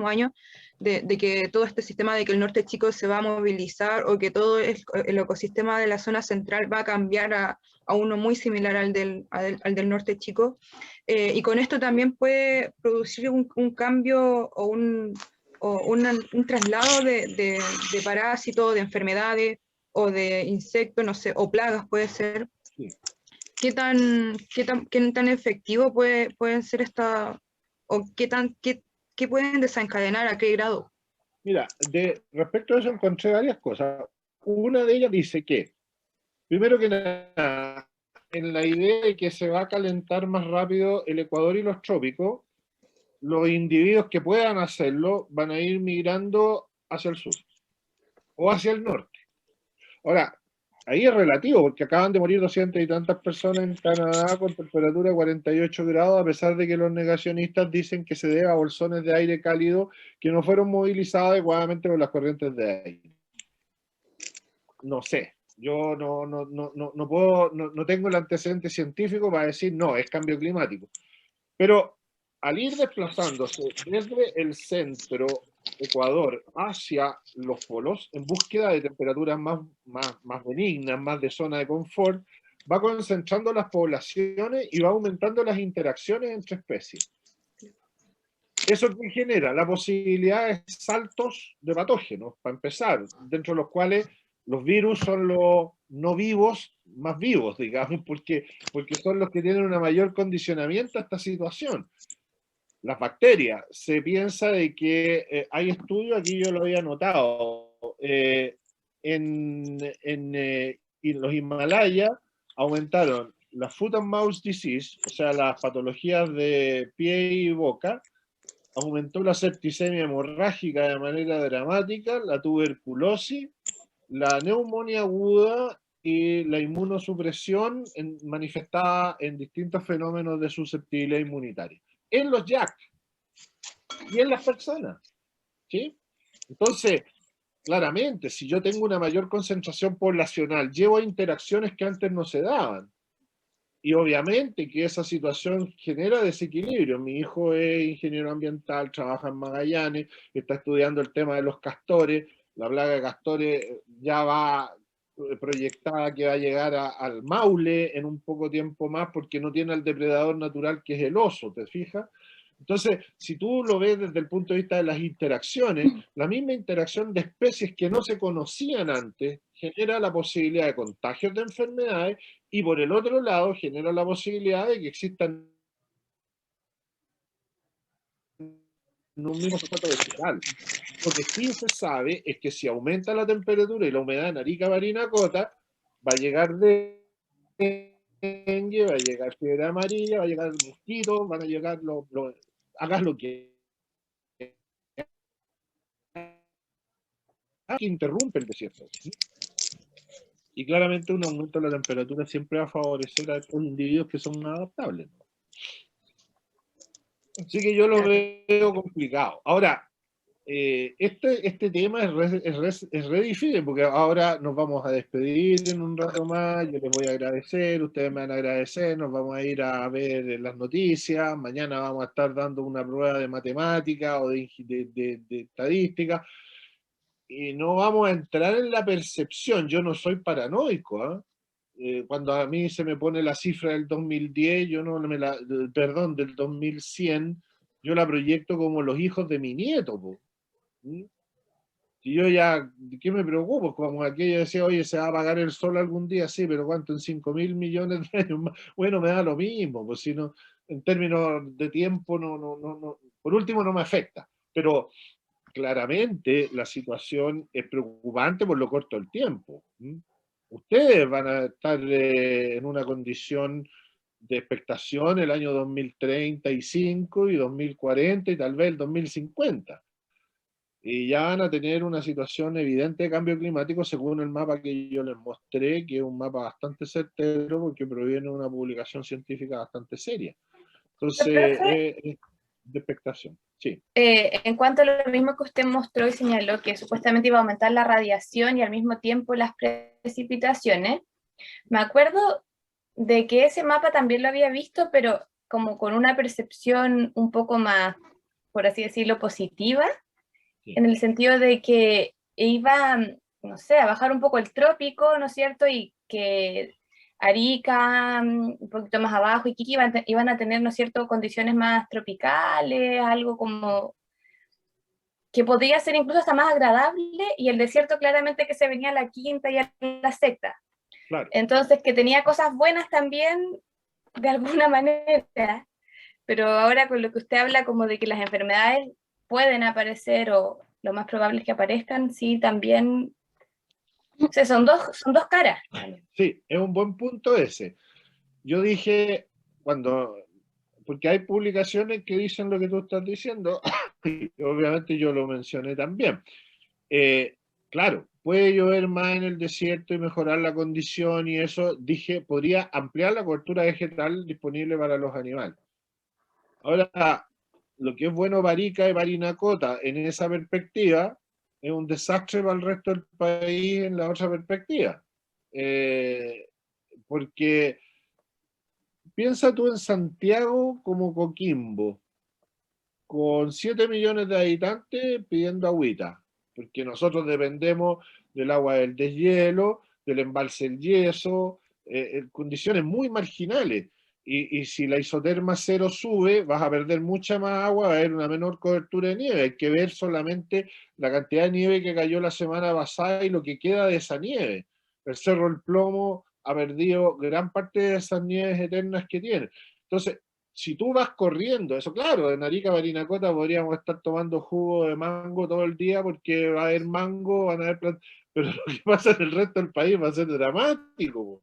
años, de que todo este sistema de que el norte chico se va a movilizar o que todo el ecosistema de la zona central va a cambiar a uno muy similar al del norte chico. Y con esto también puede producir un cambio o un traslado de parásitos, de enfermedades o de insectos, no sé, o plagas puede ser. Sí. ¿Qué tan efectivo pueden ser o qué pueden desencadenar, a qué grado? Mira, respecto a eso encontré varias cosas. Una de ellas dice que, primero que nada, en la idea de que se va a calentar más rápido el Ecuador y los trópicos, los individuos que puedan hacerlo van a ir migrando hacia el sur o hacia el norte. Ahora, ahí es relativo, porque acaban de morir 200 y tantas personas en Canadá con temperatura de 48 grados, a pesar de que los negacionistas dicen que se debe a bolsones de aire cálido que no fueron movilizados adecuadamente por las corrientes de aire. No sé, yo no puedo, no tengo el antecedente científico para decir no, es cambio climático. Pero al ir desplazándose desde el centro Ecuador hacia los polos en búsqueda de temperaturas más benignas, más de zona de confort, va concentrando las poblaciones y va aumentando las interacciones entre especies. ¿Eso que genera? La posibilidad de saltos de patógenos, para empezar, dentro de los cuales los virus son los no vivos más vivos, digamos, porque son los que tienen un mayor condicionamiento a esta situación. Las bacterias, se piensa de que hay estudios, aquí yo lo había notado, en los Himalayas aumentaron la foot and mouth disease, o sea, las patologías de pie y boca, aumentó la septicemia hemorrágica de manera dramática, la tuberculosis, la neumonía aguda y la inmunosupresión manifestada en distintos fenómenos de susceptibilidad inmunitaria. En los yak y en las personas, ¿sí? Entonces, claramente, si yo tengo una mayor concentración poblacional, llevo a interacciones que antes no se daban. Y obviamente que esa situación genera desequilibrio. Mi hijo es ingeniero ambiental, trabaja en Magallanes, está estudiando el tema de los castores. La plaga de castores ya va proyectada que va a llegar al Maule en un poco tiempo más porque no tiene el depredador natural que es el oso, ¿te fijas? Entonces, si tú lo ves desde el punto de vista de las interacciones, la misma interacción de especies que no se conocían antes genera la posibilidad de contagios de enfermedades y por el otro lado genera la posibilidad de que existan en un mismo sustrato vegetal. Lo que sí se sabe es que si aumenta la temperatura y la humedad en Arica, Parinacota, va a llegar dengue, va a llegar fiebre amarilla, va a llegar mosquitos, van a llegar hagas lo que interrumpe el desierto. ¿Sí? Y claramente un aumento de la temperatura siempre va a favorecer a estos individuos que son adaptables. Así que yo lo veo complicado. Ahora, este tema es re difícil, porque ahora nos vamos a despedir en un rato más, yo les voy a agradecer, ustedes me van a agradecer, nos vamos a ir a ver las noticias, mañana vamos a estar dando una prueba de matemática o de estadística, y no vamos a entrar en la percepción. Yo no soy paranoico, ¿ah? Cuando a mí se me pone la cifra del 2010, yo no me la, perdón, del 2100, yo la proyecto como los hijos de mi nieto, po. ¿Mm? Si yo ya, ¿de qué me preocupo? Como aquello decía, oye, se va a apagar el sol algún día, sí, pero ¿cuánto? En 5.000 millones de años más. Bueno, me da lo mismo, pues si no, en términos de tiempo, no, por último no me afecta. Pero claramente la situación es preocupante por lo corto del tiempo. ¿Mm? Ustedes van a estar en una condición de expectación el año 2035 y 2040 y tal vez el 2050. Y ya van a tener una situación evidente de cambio climático según el mapa que yo les mostré, que es un mapa bastante certero porque proviene de una publicación científica bastante seria. Entonces, Profe, de expectación, sí. en cuanto a lo mismo que usted mostró y señaló, que supuestamente iba a aumentar la radiación y al mismo tiempo las precipitaciones, me acuerdo de que ese mapa también lo había visto, pero como con una percepción un poco más, por así decirlo, positiva, Sí. en el sentido de que iba, no sé, a bajar un poco el trópico, ¿no es cierto? Y que Arica, un poquito más abajo, y Kiki iban a tener, ¿no es cierto?, condiciones más tropicales, algo como que podría ser incluso hasta más agradable, y el desierto claramente que se venía a la quinta y a la sexta. Claro. Entonces, que tenía cosas buenas también, de alguna manera, pero ahora con lo que usted habla como de que las enfermedades pueden aparecer o lo más probable es que aparezcan, sí, también, o sea, son dos caras. Sí, es un buen punto ese. Yo dije, porque hay publicaciones que dicen lo que tú estás diciendo, y obviamente yo lo mencioné también. Claro, puede llover más en el desierto y mejorar la condición y eso, dije, podría ampliar la cobertura vegetal disponible para los animales. Ahora, lo que es bueno para Arica y Parinacota en esa perspectiva es un desastre para el resto del país en la otra perspectiva. Porque piensa tú en Santiago como Coquimbo, con 7 millones de habitantes pidiendo agüita, porque nosotros dependemos del agua del deshielo, del embalse del yeso, en condiciones muy marginales. Y si la isoterma cero sube, vas a perder mucha más agua, va a haber una menor cobertura de nieve. Hay que ver solamente la cantidad de nieve que cayó la semana pasada y lo que queda de esa nieve. El Cerro El Plomo ha perdido gran parte de esas nieves eternas que tiene. Entonces, si tú vas corriendo, eso claro, en Arica, Parinacota podríamos estar tomando jugo de mango todo el día porque va a haber mango, van a haber plantas, pero lo que pasa en el resto del país va a ser dramático.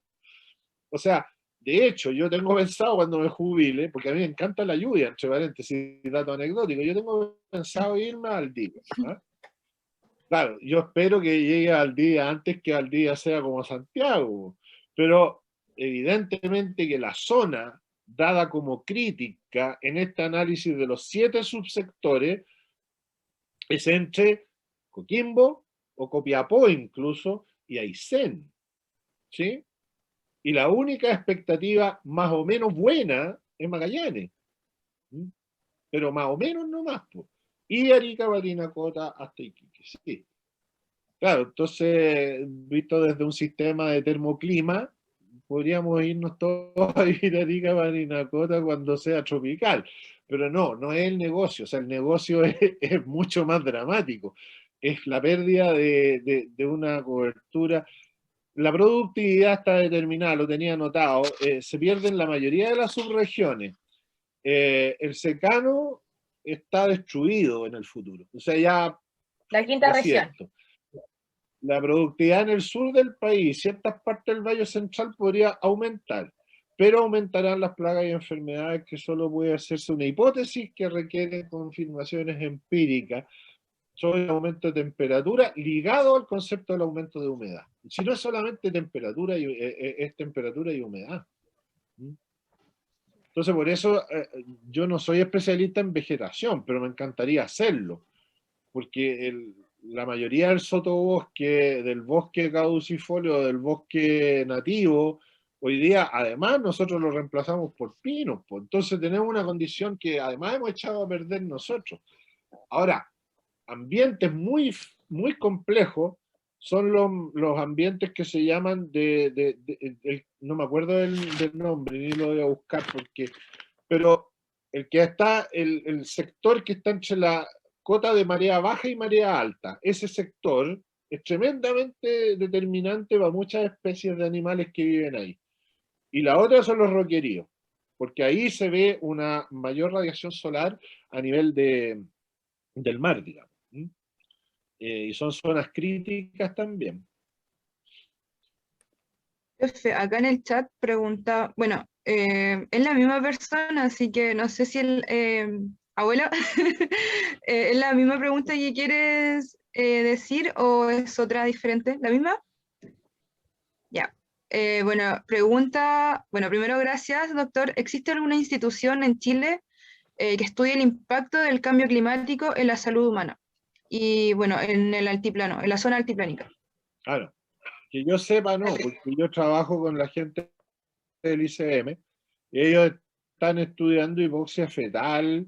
O sea, de hecho, yo tengo pensado cuando me jubile, porque a mí me encanta la lluvia, entre paréntesis, dato anecdótico, yo tengo pensado irme al día. ¿Ah? Claro, yo espero que llegue al día antes que al día sea como Santiago, pero evidentemente que la zona dada como crítica en este análisis de los 7 subsectores es entre Coquimbo o Copiapó incluso y Aysén, ¿sí? Y la única expectativa más o menos buena es Magallanes, ¿sí? Pero más o menos no más, pues. Y Arica, Parinacota hasta Iquique, sí. Claro, entonces, visto desde un sistema de termoclima, podríamos irnos todos a vivir a Arica, Parinacota cuando sea tropical, pero no es el negocio, o sea, el negocio es mucho más dramático, es la pérdida de una cobertura. La productividad está determinada, lo tenía anotado, se pierden la mayoría de las subregiones. El secano está destruido en el futuro, o sea, ya La quinta región. desierto. La productividad en el sur del país, ciertas partes del Valle Central podría aumentar, pero aumentarán las plagas y enfermedades que solo puede hacerse una hipótesis que requiere confirmaciones empíricas sobre el aumento de temperatura ligado al concepto del aumento de humedad. Si no es solamente temperatura, es temperatura y humedad. Entonces, por eso yo no soy especialista en vegetación, pero me encantaría hacerlo. porque la mayoría del sotobosque, del bosque caducifolio, del bosque nativo, hoy día además nosotros lo reemplazamos por pinos, pues. Entonces tenemos una condición que además hemos echado a perder nosotros. Ahora, ambientes muy complejos son los ambientes que se llaman no me acuerdo del nombre, ni lo voy a buscar, pero el que está, el sector que está entre la cota de marea baja y marea alta, ese sector es tremendamente determinante para muchas especies de animales que viven ahí. Y la otra son los roqueríos, porque ahí se ve una mayor radiación solar a nivel del mar, digamos. Y son zonas críticas también. Profe, acá en el chat pregunta, bueno, es la misma persona, así que no sé si el abuelo es la misma pregunta que quieres decir o es otra diferente. ¿La misma? Ya. Bueno, pregunta, bueno, primero gracias, doctor. ¿Existe alguna institución en Chile que estudie el impacto del cambio climático en la salud humana? Y bueno, en el altiplano, en la zona altiplánica. Claro, que yo sepa no, porque yo trabajo con la gente del ICM, y ellos están estudiando hipoxia fetal,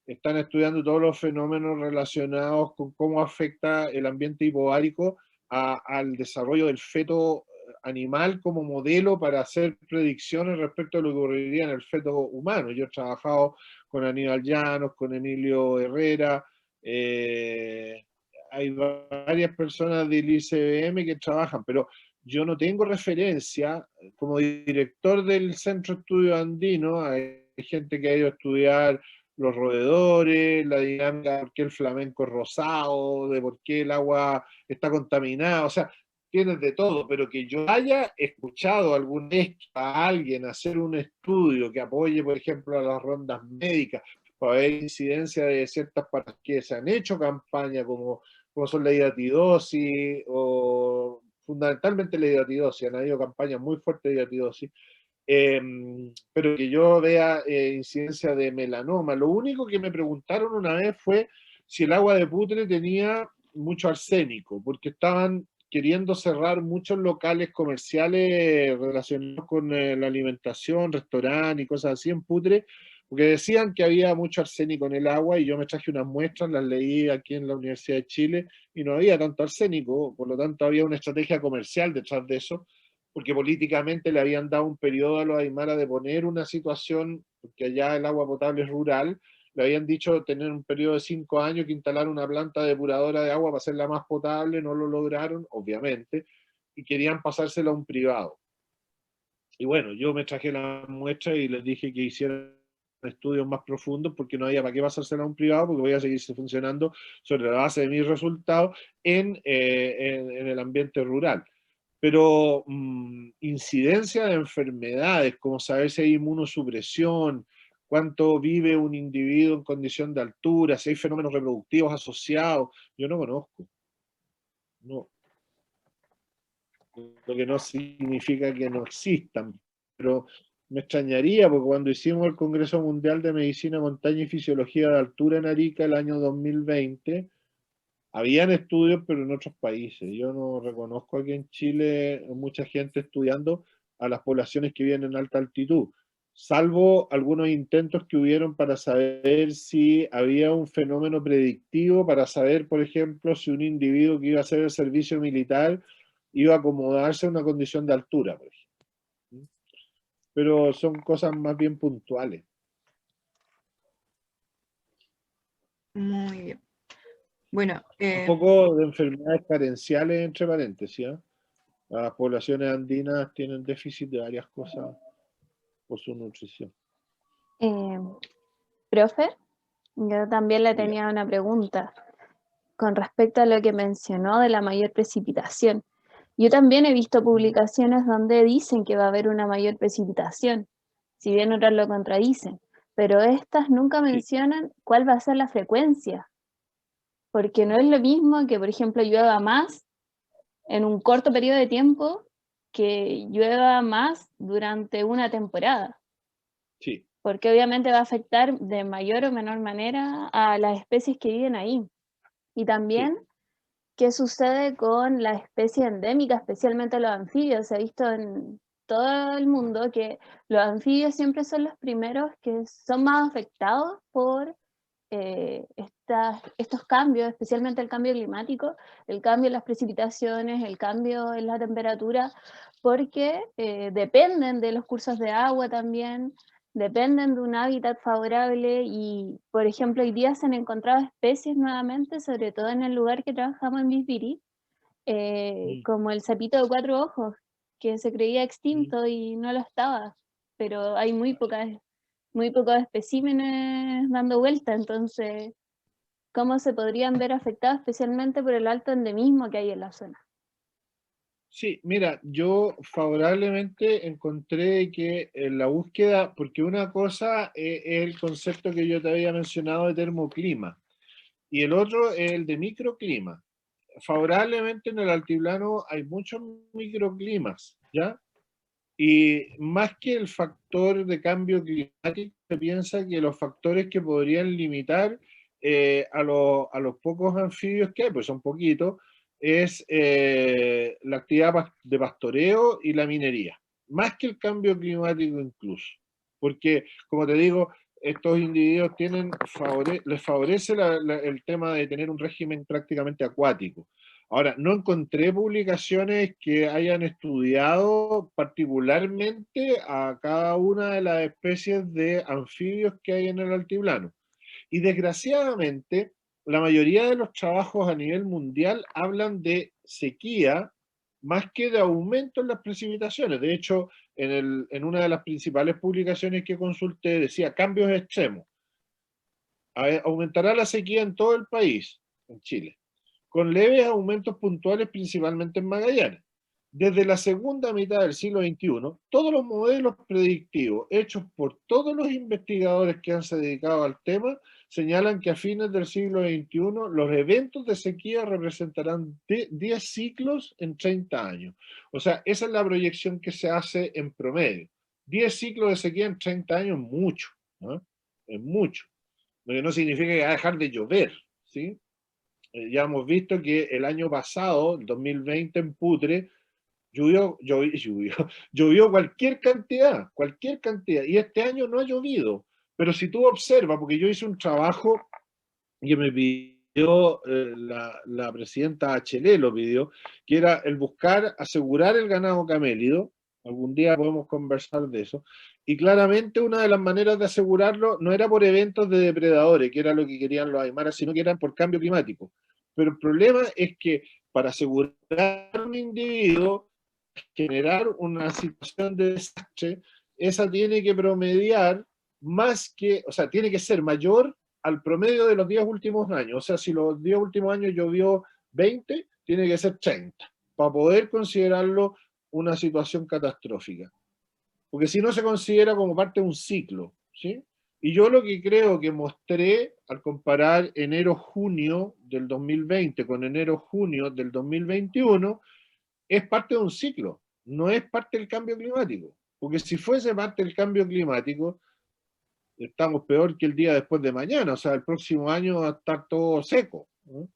están estudiando todos los fenómenos relacionados con cómo afecta el ambiente hipoárico al desarrollo del feto animal como modelo para hacer predicciones respecto a lo que ocurriría en el feto humano. Yo he trabajado con Aníbal Llanos, con Emilio Herrera, hay varias personas del ICBM que trabajan, pero yo no tengo referencia, como director del Centro de Estudio Andino, hay gente que ha ido a estudiar los roedores, la dinámica de por qué el flamenco es rosado, de por qué el agua está contaminada, o sea, tienes de todo, pero que yo haya escuchado algún vez a alguien hacer un estudio que apoye, por ejemplo, a las rondas médicas, para ver incidencia de ciertas partes que se han hecho campañas como son la hidatidosis o fundamentalmente la hidatidosis, han habido campañas muy fuertes de hidatidosis, pero que yo vea incidencia de melanoma. Lo único que me preguntaron una vez fue si el agua de Putre tenía mucho arsénico, porque estaban queriendo cerrar muchos locales comerciales relacionados con la alimentación, restaurantes y cosas así en Putre, porque decían que había mucho arsénico en el agua y yo me traje unas muestras, las leí aquí en la Universidad de Chile y no había tanto arsénico, por lo tanto había una estrategia comercial detrás de eso, porque políticamente le habían dado un periodo a los aymaras de poner una situación, porque allá el agua potable es rural, le habían dicho tener un periodo de 5 años que instalar una planta depuradora de agua para hacerla más potable, no lo lograron, obviamente, y querían pasársela a un privado. Y bueno, yo me traje la muestra y les dije que hicieran estudios más profundos porque no había para qué pasársela a un privado, porque voy a seguir funcionando sobre la base de mis resultados en el ambiente rural. Pero incidencia de enfermedades, como saber si hay inmunosupresión, cuánto vive un individuo en condición de altura, si hay fenómenos reproductivos asociados, yo no conozco. No. Lo que no significa que no existan, pero me extrañaría porque cuando hicimos el Congreso Mundial de Medicina, Montaña y Fisiología de Altura en Arica el año 2020, habían estudios, pero en otros países. Yo no reconozco aquí en Chile mucha gente estudiando a las poblaciones que viven en alta altitud, salvo algunos intentos que hubieron para saber si había un fenómeno predictivo, para saber, por ejemplo, si un individuo que iba a hacer el servicio militar iba a acomodarse a una condición de altura, por ejemplo. Pero son cosas más bien puntuales. Muy bien. Bueno, Un poco de enfermedades carenciales, entre paréntesis, ¿eh? Las poblaciones andinas tienen déficit de varias cosas por su nutrición. Profe, yo también le tenía una pregunta con respecto a lo que mencionó de la mayor precipitación. Yo también he visto publicaciones donde dicen que va a haber una mayor precipitación, si bien otras lo contradicen, pero estas nunca mencionan cuál va a ser la frecuencia, porque no es lo mismo que, por ejemplo, llueva más en un corto periodo de tiempo que llueva más durante una temporada. Sí. Porque obviamente va a afectar de mayor o menor manera a las especies que viven ahí. Y también, ¿qué sucede con las especies endémicas, especialmente los anfibios? Se ha visto en todo el mundo que los anfibios siempre son los primeros que son más afectados por estos cambios, especialmente el cambio climático, el cambio en las precipitaciones, el cambio en la temperatura, porque dependen de los cursos de agua también, dependen de un hábitat favorable y, por ejemplo, hoy día se han encontrado especies nuevamente, sobre todo en el lugar que trabajamos en Bisbiri, como el sapito de 4 ojos, que se creía extinto y no lo estaba, pero hay muy pocos especímenes dando vuelta, entonces, ¿cómo se podrían ver afectados especialmente por el alto endemismo que hay en la zona? Sí, mira, yo favorablemente encontré que en la búsqueda, porque una cosa es el concepto que yo te había mencionado de termoclima, y el otro es el de microclima. Favorablemente en el altiplano hay muchos microclimas, ¿ya? Y más que el factor de cambio climático, se piensa que los factores que podrían limitar a los pocos anfibios que hay, pues son poquitos, es la actividad de pastoreo y la minería, más que el cambio climático incluso. Porque, como te digo, estos individuos les favorece el tema de tener un régimen prácticamente acuático. Ahora, no encontré publicaciones que hayan estudiado particularmente a cada una de las especies de anfibios que hay en el altiplano. Y desgraciadamente, la mayoría de los trabajos a nivel mundial hablan de sequía más que de aumento en las precipitaciones. De hecho, en una de las principales publicaciones que consulté decía cambios extremos. Aumentará la sequía en todo el país, en Chile, con leves aumentos puntuales principalmente en Magallanes. Desde la segunda mitad del siglo XXI, todos los modelos predictivos hechos por todos los investigadores que han se dedicado al tema señalan que a fines del siglo XXI los eventos de sequía representarán 10 ciclos en 30 años. O sea, esa es la proyección que se hace en promedio. 10 ciclos de sequía en 30 años es mucho, ¿no? Es mucho. Lo que no significa que va a dejar de llover, ¿sí? Ya hemos visto que el año pasado, el 2020, en Putre, llovió cualquier cantidad, y este año no ha llovido. Pero si tú observas, porque yo hice un trabajo que me pidió la presidenta Bachelet, lo pidió, que era el buscar asegurar el ganado camélido. Algún día podemos conversar de eso. Y claramente una de las maneras de asegurarlo no era por eventos de depredadores, que era lo que querían los aymaras, sino que eran por cambio climático. Pero el problema es que para asegurar un individuo, generar una situación de desastre, esa tiene que promediar más que, o sea, tiene que ser mayor al promedio de los 10 últimos años. O sea, si los 10 últimos años llovió 20, tiene que ser 30, para poder considerarlo una situación catastrófica. Porque si no se considera como parte de un ciclo, ¿sí? Y yo lo que creo que mostré al comparar enero-junio del 2020 con enero-junio del 2021 es parte de un ciclo, no es parte del cambio climático. Porque si fuese parte del cambio climático, estamos peor que el día después de mañana, o sea, el próximo año va a estar todo seco, ¿no?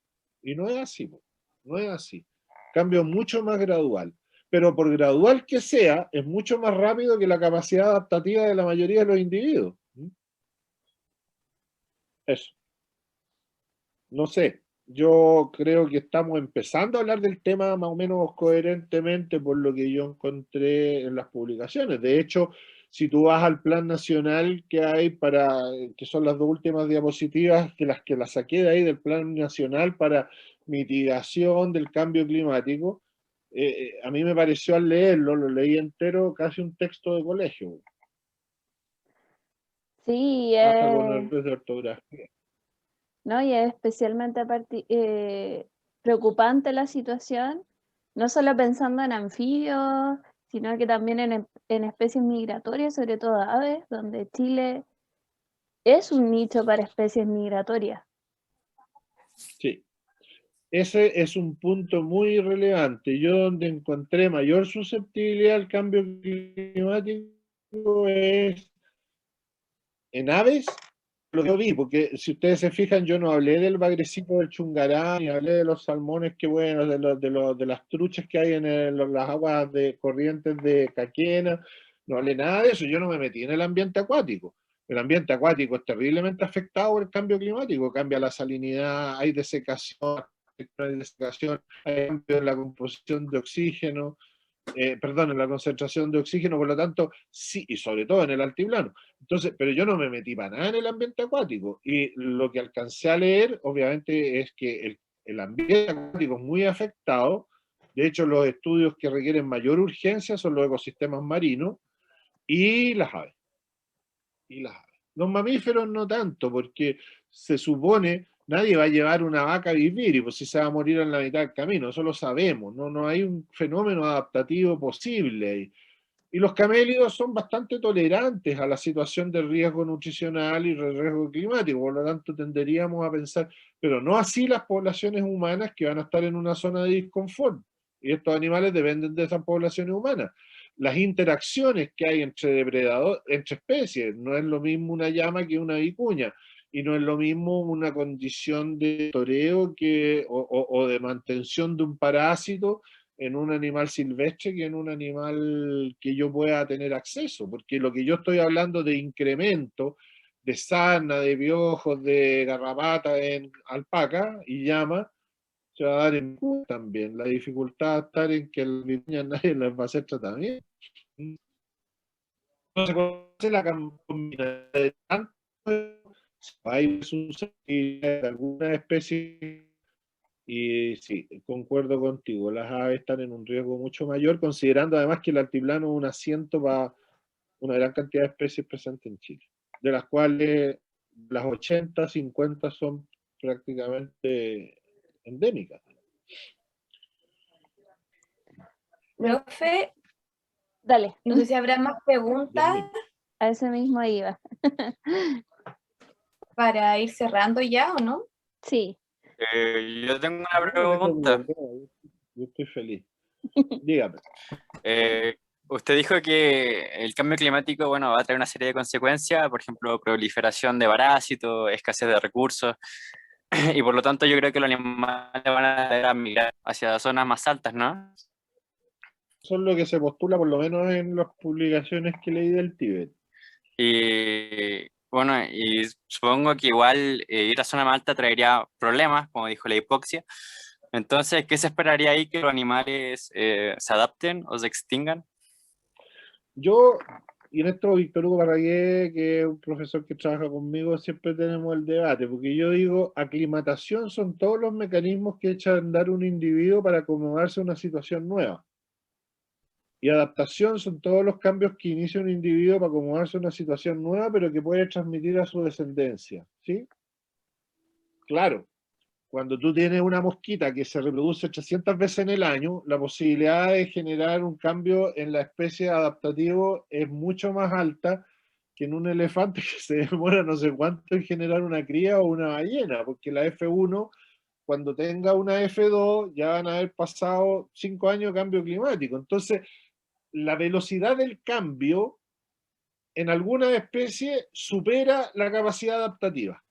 Y no es así, no es así. Cambio mucho más gradual. Pero por gradual que sea, es mucho más rápido que la capacidad adaptativa de la mayoría de los individuos. Eso. No sé. Yo creo que estamos empezando a hablar del tema más o menos coherentemente por lo que yo encontré en las publicaciones. De hecho, si tú vas al plan nacional que hay para, que son las dos últimas diapositivas, que las saqué de ahí del plan nacional para mitigación del cambio climático, a mí me pareció al leerlo, lo leí entero, casi un texto de colegio, Sí, hasta con errores de ortografía. ¿no? Y es especialmente preocupante la situación, no solo pensando en anfibios, sino que también en especies migratorias, sobre todo aves, donde Chile es un nicho para especies migratorias. Sí. Ese es un punto muy relevante. Yo donde encontré mayor susceptibilidad al cambio climático es en aves lo que yo vi, porque si ustedes se fijan, yo no hablé del bagrecito del Chungará, ni hablé de los salmones que bueno, de las truchas que hay en las aguas de corrientes de Caquena, no hablé nada de eso, yo no me metí en el ambiente acuático. El ambiente acuático es terriblemente afectado por el cambio climático, cambia la salinidad, hay desecación, hay cambio en la composición de oxígeno, perdón, en la concentración de oxígeno, por lo tanto, sí, y sobre todo en el altiplano. Entonces, pero yo no me metí para nada en el ambiente acuático, y lo que alcancé a leer, obviamente, es que el ambiente acuático es muy afectado. De hecho, los estudios que requieren mayor urgencia son los ecosistemas marinos y las aves. Y las aves. Los mamíferos no tanto, porque se supone nadie va a llevar una vaca a vivir y pues si se va a morir en la mitad del camino, eso lo sabemos, no hay un fenómeno adaptativo posible ahí. Y los camélidos son bastante tolerantes a la situación de riesgo nutricional y de riesgo climático, por lo tanto tenderíamos a pensar, pero no así las poblaciones humanas que van a estar en una zona de disconfort. Y estos animales dependen de esas poblaciones humanas. Las interacciones que hay entre depredadores, entre especies, no es lo mismo una llama que una vicuña, y no es lo mismo una condición de toreo o de mantención de un parásito en un animal silvestre que en un animal que yo pueda tener acceso, porque lo que yo estoy hablando de incremento de sarna, de piojos, de garrapata en alpaca y llama, se va a dar en también. La dificultad va a estar en que las vicuñas nadie las va a hacer tratamiento. No se conoce la combinación de tanto, hay de alguna especie. Y sí, concuerdo contigo, las aves están en un riesgo mucho mayor, considerando además que el altiplano es un asiento para una gran cantidad de especies presentes en Chile, de las cuales las 80, 50 son prácticamente endémicas. Profe, Dale, no sé si habrá más preguntas a ese mismo iba. para ir cerrando ya, ¿o no? Sí. Yo tengo una pregunta. Yo estoy feliz. Dígame. Usted dijo que el cambio climático, bueno, va a traer una serie de consecuencias, por ejemplo, proliferación de parásitos, escasez de recursos, y por lo tanto yo creo que los animales van a migrar hacia zonas más altas, ¿no? Eso es lo que se postula, por lo menos en las publicaciones que leí del Tíbet. Y bueno, y supongo que igual ir a zona más alta traería problemas, como dijo la hipoxia. Entonces, ¿qué se esperaría ahí? ¿Que los animales se adapten o se extingan? Yo, y en esto Víctor Hugo Parragué, que es un profesor que trabaja conmigo, siempre tenemos el debate, porque yo digo, aclimatación son todos los mecanismos que echa a andar un individuo para acomodarse a una situación nueva. Y adaptación son todos los cambios que inicia un individuo para acomodarse a una situación nueva, pero que puede transmitir a su descendencia. ¿Sí? Claro, cuando tú tienes una mosquita que se reproduce 800 veces en el año, la posibilidad de generar un cambio en la especie adaptativo es mucho más alta que en un elefante que se demora no sé cuánto en generar una cría o una ballena, porque la F1, cuando tenga una F2, ya van a haber pasado 5 años de cambio climático. Entonces, la velocidad del cambio en algunas especies supera la capacidad adaptativa.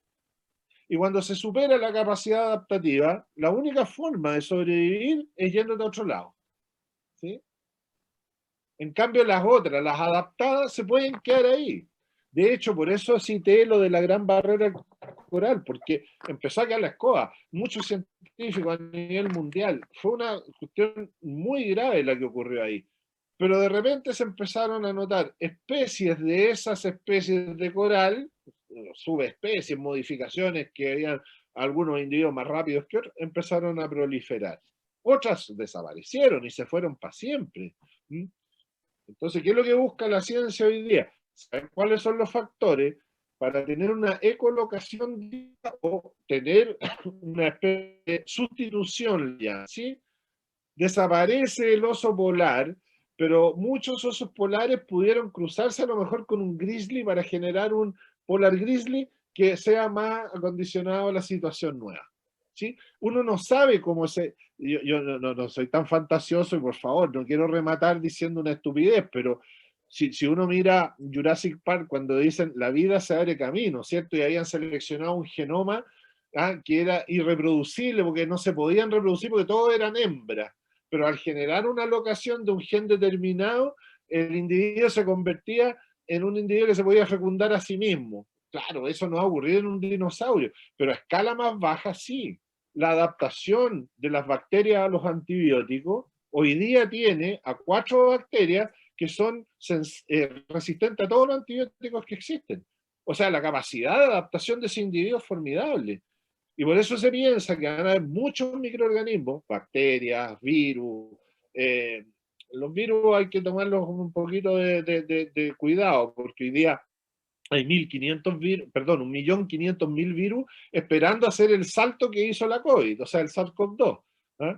Y cuando se supera la capacidad adaptativa, la única forma de sobrevivir es yendo a otro lado. ¿Sí? En cambio, las otras, las adaptadas, se pueden quedar ahí. De hecho, por eso cité lo de la gran barrera coral, porque empezó a quedar la escoba. Muchos científicos a nivel mundial. Fue una cuestión muy grave la que ocurrió ahí. Pero de repente se empezaron a notar especies de esas especies de coral, subespecies, modificaciones que habían algunos individuos más rápidos que otros, empezaron a proliferar. Otras desaparecieron y se fueron para siempre. Entonces, ¿qué es lo que busca la ciencia hoy día? Saber cuáles son los factores para tener una ecolocación o tener una especie de sustitución ya, ¿sí? Desaparece el oso polar, pero muchos osos polares pudieron cruzarse a lo mejor con un grizzly para generar un polar grizzly que sea más acondicionado a la situación nueva. ¿Sí? Uno no sabe cómo se... Yo no soy tan fantasioso y por favor, no quiero rematar diciendo una estupidez, pero si uno mira Jurassic Park, cuando dicen la vida se abre camino, ¿cierto? Y habían seleccionado un genoma que era irreproducible, porque no se podían reproducir porque todos eran hembras. Pero al generar una locación de un gen determinado, el individuo se convertía en un individuo que se podía fecundar a sí mismo. Claro, eso no ha ocurrido en un dinosaurio, pero a escala más baja sí. La adaptación de las bacterias a los antibióticos hoy día tiene a 4 bacterias que son resistentes a todos los antibióticos que existen. O sea, la capacidad de adaptación de ese individuo es formidable. Y por eso se piensa que van a haber muchos microorganismos, bacterias, virus. Los virus hay que tomarlos con un poquito de cuidado, porque hoy día hay 1.500 virus, perdón, 1.500.000 virus esperando hacer el salto que hizo la COVID, o sea, el SARS-CoV-2. ¿eh?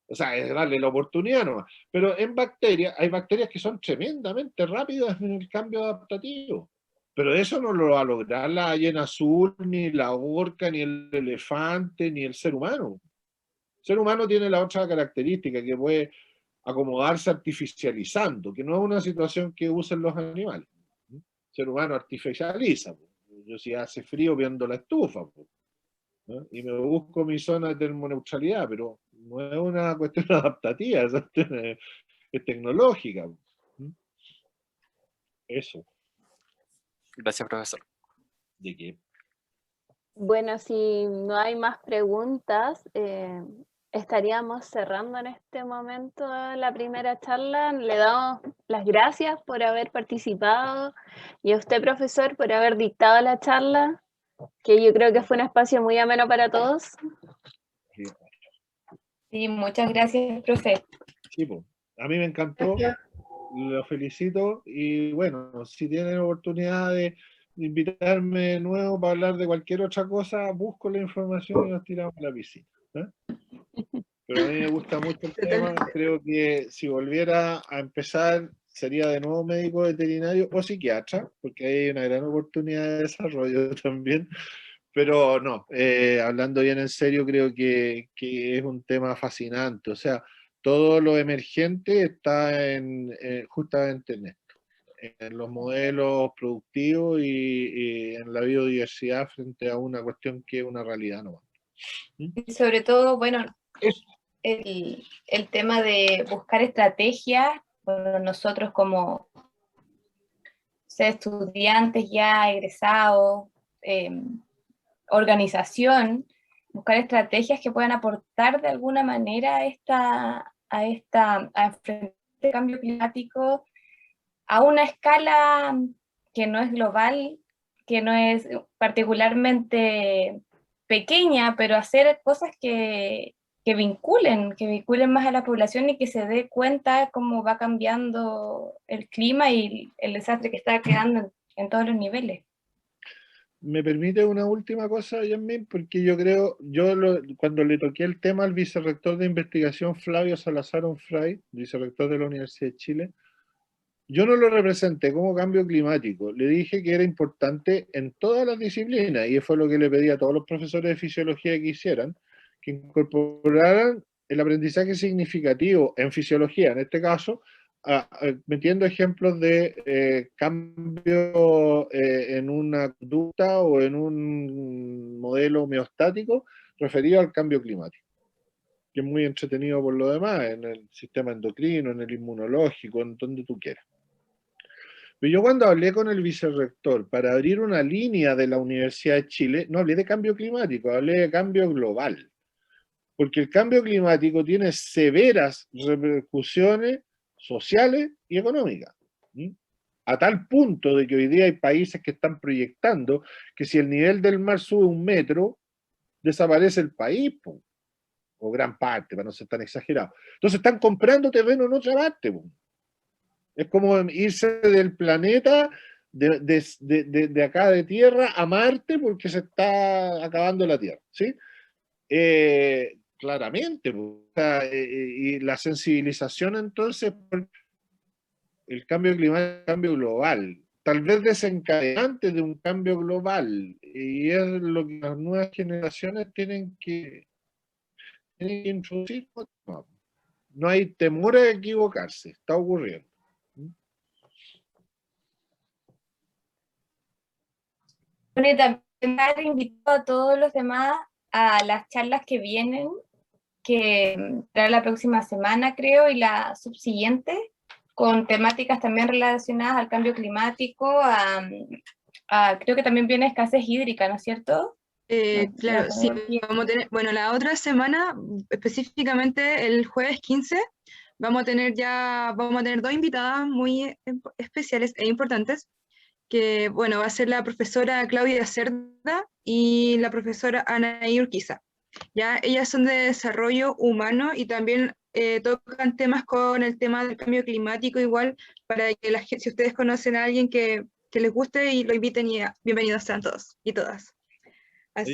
O sea, es darle la oportunidad nomás. Pero en bacterias, hay bacterias que son tremendamente rápidas en el cambio adaptativo. Pero eso no lo va a lograr la ballena azul, ni la orca, ni el elefante, ni el ser humano. El ser humano tiene la otra característica, que puede acomodarse artificializando, que no es una situación que usen los animales. El ser humano artificializa. Yo si hace frío viendo la estufa, ¿no? Y me busco mi zona de termoneutralidad, pero no es una cuestión adaptativa, es tecnológica. Eso. Gracias, profesor. ¿De qué? Bueno, si no hay más preguntas, estaríamos cerrando en este momento la primera charla. Le damos las gracias por haber participado y a usted, profesor, por haber dictado la charla, que yo creo que fue un espacio muy ameno para todos. Sí, muchas gracias, profe. Sí, pues, a mí me encantó, lo felicito y bueno, si tienen oportunidad de invitarme de nuevo para hablar de cualquier otra cosa, busco la información y nos tiramos a la piscina. ¿eh? Pero a mí me gusta mucho el tema, creo que si volviera a empezar sería de nuevo médico veterinario o psiquiatra, porque hay una gran oportunidad de desarrollo también. Pero no, hablando bien en serio, creo que es un tema fascinante. O sea, todo lo emergente está justamente en esto, en los modelos productivos y en la biodiversidad frente a una cuestión que es una realidad nomás. Y sobre todo, bueno, el tema de buscar estrategias, bueno, nosotros como estudiantes ya egresados, organización, buscar estrategias que puedan aportar de alguna manera a enfrentar el cambio climático a una escala que no es global, que no es particularmente pequeña, pero hacer cosas que vinculen más a la población y que se dé cuenta cómo va cambiando el clima y el desastre que está quedando en todos los niveles. ¿Me permite una última cosa, Yasmin? Porque yo creo, cuando le toqué el tema al vicerrector de investigación Flavio Salazar Onfray, vicerrector de la Universidad de Chile, yo no lo representé como cambio climático, le dije que era importante en todas las disciplinas, y fue lo que le pedí a todos los profesores de fisiología que hicieran, que incorporaran el aprendizaje significativo en fisiología, en este caso, metiendo ejemplos de cambio en una conducta o en un modelo homeostático referido al cambio climático, que es muy entretenido por lo demás, en el sistema endocrino, en el inmunológico, en donde tú quieras. Pero yo cuando hablé con el vicerrector para abrir una línea de la Universidad de Chile, no hablé de cambio climático, hablé de cambio global. Porque el cambio climático tiene severas repercusiones sociales y económicas. A tal punto de que hoy día hay países que están proyectando que si el nivel del mar sube 1 metro, desaparece el país, o gran parte, para no ser tan exagerado. Entonces están comprando terreno en otra parte. Es como irse del planeta de acá de Tierra a Marte porque se está acabando la Tierra, ¿sí? Claramente, o sea, y la sensibilización entonces por el cambio climático, el cambio global, tal vez desencadenante de un cambio global, y es lo que las nuevas generaciones tienen que introducir. No hay temor a equivocarse, está ocurriendo. Bueno, y también dar invitado a todos los demás a las charlas que vienen, que será la próxima semana, creo, y la subsiguiente, con temáticas también relacionadas al cambio climático, creo que también viene escasez hídrica, ¿no es cierto? Claro, sí, tecnología. vamos a tener, bueno, la otra semana, específicamente el jueves 15, vamos a tener dos invitadas muy especiales e importantes, que, bueno, va a ser la profesora Claudia Cerda y la profesora Anaí Urquiza. Ya, ellas son de desarrollo humano y también tocan temas con el tema del cambio climático, igual, para que si ustedes conocen a alguien que les guste y lo inviten, bienvenidos sean todos y todas.